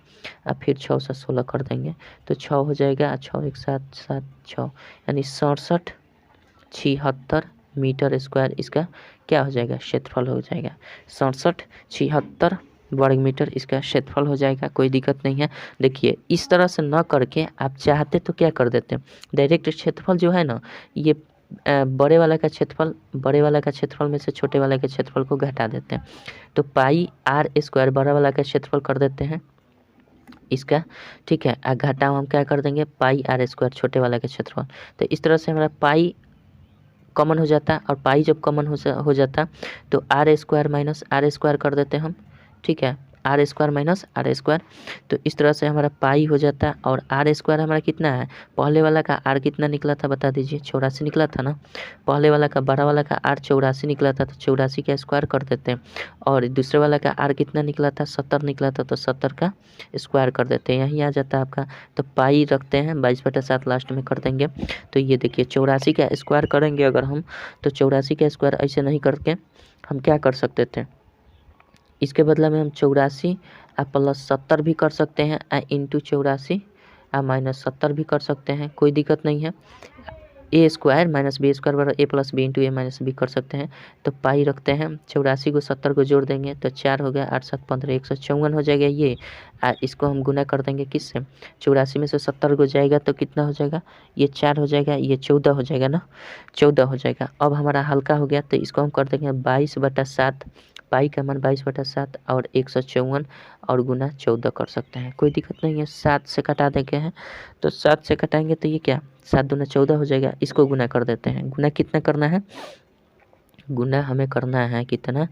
और फिर 6 से 16 कर देंगे तो 6 हो जाएगा, 6 एक 7 7 6 यानी 6776 मीटर स्क्वायर इसका क्या हो जाएगा, क्षेत्रफल हो जाएगा। 6776 वर्ग मीटर इसका क्षेत्रफल हो जाएगा, कोई दिक्कत नहीं है। देखिए इस तरह से न करके आप चाहते तो क्या कर देते हैं, डायरेक्ट क्षेत्रफल जो है ना, ये बड़े वाला का क्षेत्रफल में से छोटे वाला के क्षेत्रफल को घटा देते हैं, तो पाई आर स्क्वायर बड़ा वाला का क्षेत्रफल कर देते हैं इसका, ठीक है। घटा हम क्या कर देंगे, पाई आर स्क्वायर छोटे वाला का क्षेत्रफल। तो इस तरह से हमारा पाई कॉमन हो जाता, और पाई जब कॉमन हो जाता तो r square minus r square कर देते हम, ठीक है, r square minus r square. तो इस तरह से हमारा पाई हो जाता, और आर स्क्वायर हमारा कितना है, पहले वाला का आर कितना निकला था बता दीजिए, 84 निकला था ना। पहले वाला का बड़ा वाला का आर 84 निकला था, तो 84 का स्क्वायर कर देते हैं, और दूसरे वाला का आर कितना निकला था, 70 निकला था, तो 70 का स्क्वायर कर देते हैं, यहीं आ जाता है आपका। तो पाई रखते हैं 22/7 लास्ट में कर देंगे। तो ये देखिए 84 का स्क्वायर करेंगे अगर हम, तो 84 का स्क्वायर ऐसे नहीं करके हम क्या कर सकते थे, इसके बदले में हम 84 प्लस 70 भी कर सकते हैं, इंटू 84 माइनस 70 भी कर सकते हैं, कोई दिक्कत नहीं है। ए स्क्वायर माइनस बी स्क्वायर बराबर ए प्लस बी इंटू ए माइनस बी कर सकते हैं। तो पाई रखते हैं, 84 को 70 को जोड़ देंगे तो 4 हो गया, 8 7 15 154 हो जाएगा ये। इसको हम गुना कर देंगे किससे, 84 में से 70 को जाएगा तो कितना हो जाएगा, ये 4 हो जाएगा, ये 14 हो जाएगा ना, 14 हो जाएगा। अब हमारा हल्का हो गया, तो इसको हम कर देंगे 22/7, पाई का मान 22/7 और 154 और गुना 14 कर सकते हैं, कोई दिक्कत नहीं है। 7 से कटा देंगे हैं, तो 7 से कटाएंगे तो ये क्या, 7 दूना 14 हो जाएगा। इसको गुना कर देते हैं, गुना कितना करना है, गुना हमें करना है कितना,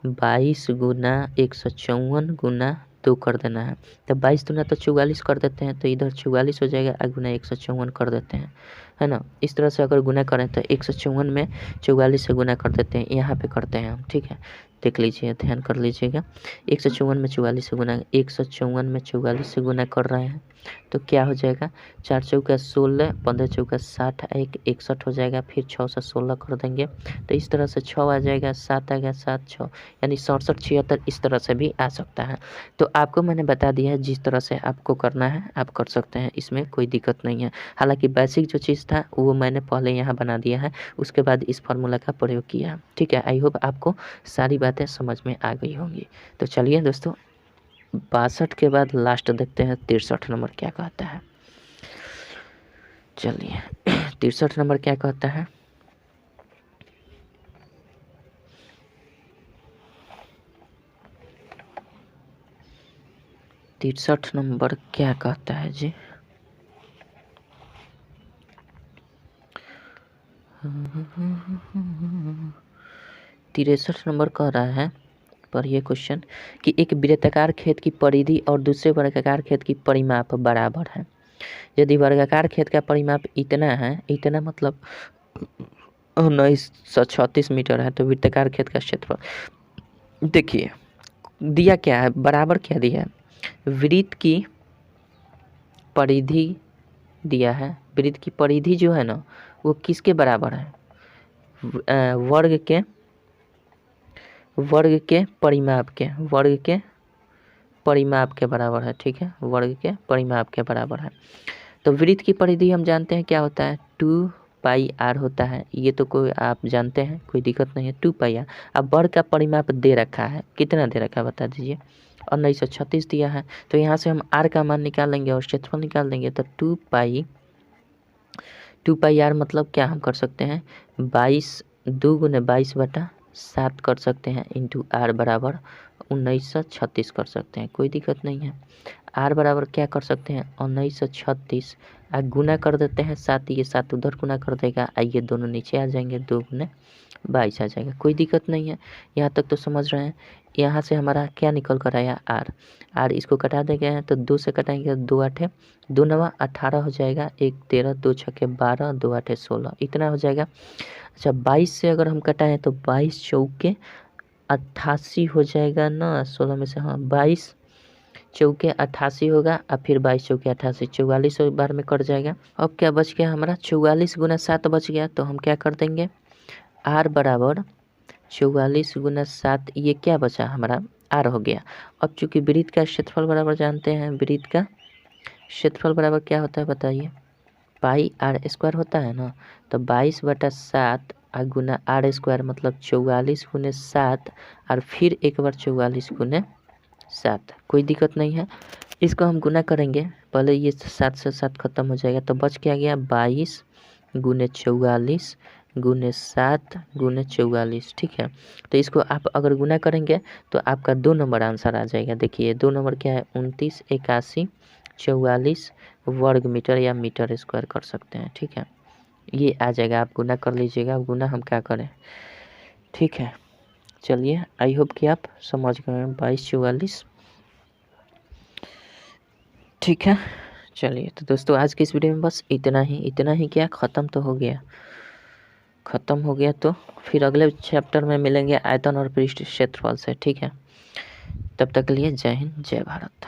22 गुना 154 गुना 2 कर देना है। तो 22 दूना तो 44 कर देते हैं, तो इधर 44 हो जाएगा, और गुना 154 कर देते हैं, है ना। इस तरह से अगर गुना करें तो 154 में 44 से गुना कर देते हैं, यहाँ पे करते हैं हम, ठीक है, देख लीजिए, ध्यान कर लीजिएगा। 154 में 44 से गुना, 154 में 44 से गुना कर रहे हैं, तो क्या हो जाएगा, 4 चौका 16, 15 चौका 60, 61 हो जाएगा, फिर 6 से 16 कर देंगे, तो इस तरह से 6 आ जाएगा, 7 आ गया, 7 6 यानी 67 76 इस तरह से भी आ सकता है। तो आपको मैंने बता दिया है, जिस तरह से आपको करना है आप कर सकते हैं, इसमें कोई दिक्कत नहीं है। हालांकि बेसिक जो चीज़ था वो मैंने पहले यहाँ बना दिया है, उसके बाद इस फार्मूला का प्रयोग किया, ठीक है। आई होप आपको सारी बातें समझ में आ गई होंगी। तो चलिए दोस्तों, 62 के बाद लास्ट देखते हैं 63 नंबर क्या कहता है। चलिए 63 नंबर क्या कहता है, तिरसठ नंबर क्या कहता है जी, तिरसठ नंबर कह रहा है पर ये क्वेश्चन कि एक वृत्ताकार खेत की परिधि और दूसरे वर्गाकार खेत की परिमाप बराबर है। यदि वर्गाकार खेत का परिमाप इतना है, इतना मतलब 1936 मीटर है, तो वृत्ताकार खेत का क्षेत्रफल देखिए दिया क्या है, बराबर क्या दिया है, वृत्त की परिधि दिया है। वृत्त की परिधि जो है ना वो किसके बराबर है, वर्ग के परिमाप के बराबर है, ठीक है, वर्ग के परिमाप के बराबर है। तो वृत्त की परिधि हम जानते हैं क्या होता है, 2 पाई आर होता है, ये तो कोई आप जानते हैं, कोई दिक्कत नहीं है, 2 पाई आर। अब वर्ग का परिमाप दे रखा है, कितना दे रखा है बता दीजिए, और 1936 दिया है, तो यहाँ से हम आर का मान निकाल लेंगे और क्षेत्रफल निकाल देंगे। तो 2 पाई आर मतलब क्या हम कर सकते हैं, 22 2 गुने 22/7 कर सकते हैं, इंटू आर बराबर 1936 कर सकते हैं, कोई दिक्कत नहीं है। आर बराबर क्या कर सकते हैं, 1936 गुना कर देते हैं 7, ये 7 उधर गुना कर देगा, ये दोनों नीचे आ जाएंगे, 2 गुने 22 आ जाएगा, कोई दिक्कत नहीं है। यहाँ तक तो समझ रहे हैं। यहाँ से हमारा क्या निकल कर आया, आर इसको कटा देंगे हैं, तो 2 से कटाएंगे, 2 8 2 9 18 हो जाएगा, 1 13 2 6 12 2 8 16 इतना हो जाएगा। अच्छा 22 से अगर हम कटाएं तो 22 चौके 88 हो जाएगा ना, 16 में से हाँ 22 चौके 88 होगा और फिर 22 चौके 88, 44 बार में कट जाएगा। अब क्या बच गया हमारा 44 गुना 7 बच गया। तो हम क्या कर देंगे, r बराबर 44 गुना 7, ये क्या बचा हमारा r हो गया। अब चूंकि वृत्त का क्षेत्रफल बराबर जानते हैं, वृत्त का क्षेत्रफल बराबर क्या होता है बताइए, पाई r स्क्वायर होता है ना। तो 22/7 गुना r स्क्वायर मतलब 44 गुने 7 और फिर एक बार 44 गुने 7। कोई दिक्कत नहीं है, इसको हम गुना करेंगे। पहले ये 7 से 7 खत्म हो जाएगा तो बच क्या गया 22 गुने 44 गुने 7 गुने 44। ठीक है, तो इसको आप अगर गुना करेंगे तो आपका 2 नंबर आंसर आ जाएगा। देखिए 2 नंबर क्या है, 29 81 44 वर्ग मीटर या मीटर स्क्वायर कर सकते हैं। ठीक है, ये आ जाएगा, आप गुना कर लीजिएगा। अब गुना हम क्या करें, ठीक है। चलिए, आई होप कि आप समझ गए 22 44। ठीक है, चलिए तो दोस्तों आज की इस वीडियो में बस इतना ही क्या, ख़त्म तो हो गया, ख़त्म हो गया। तो फिर अगले चैप्टर में मिलेंगे आयतन और पृष्ठ क्षेत्रफल से। ठीक है, तब तक के लिए जय हिंद जय भारत।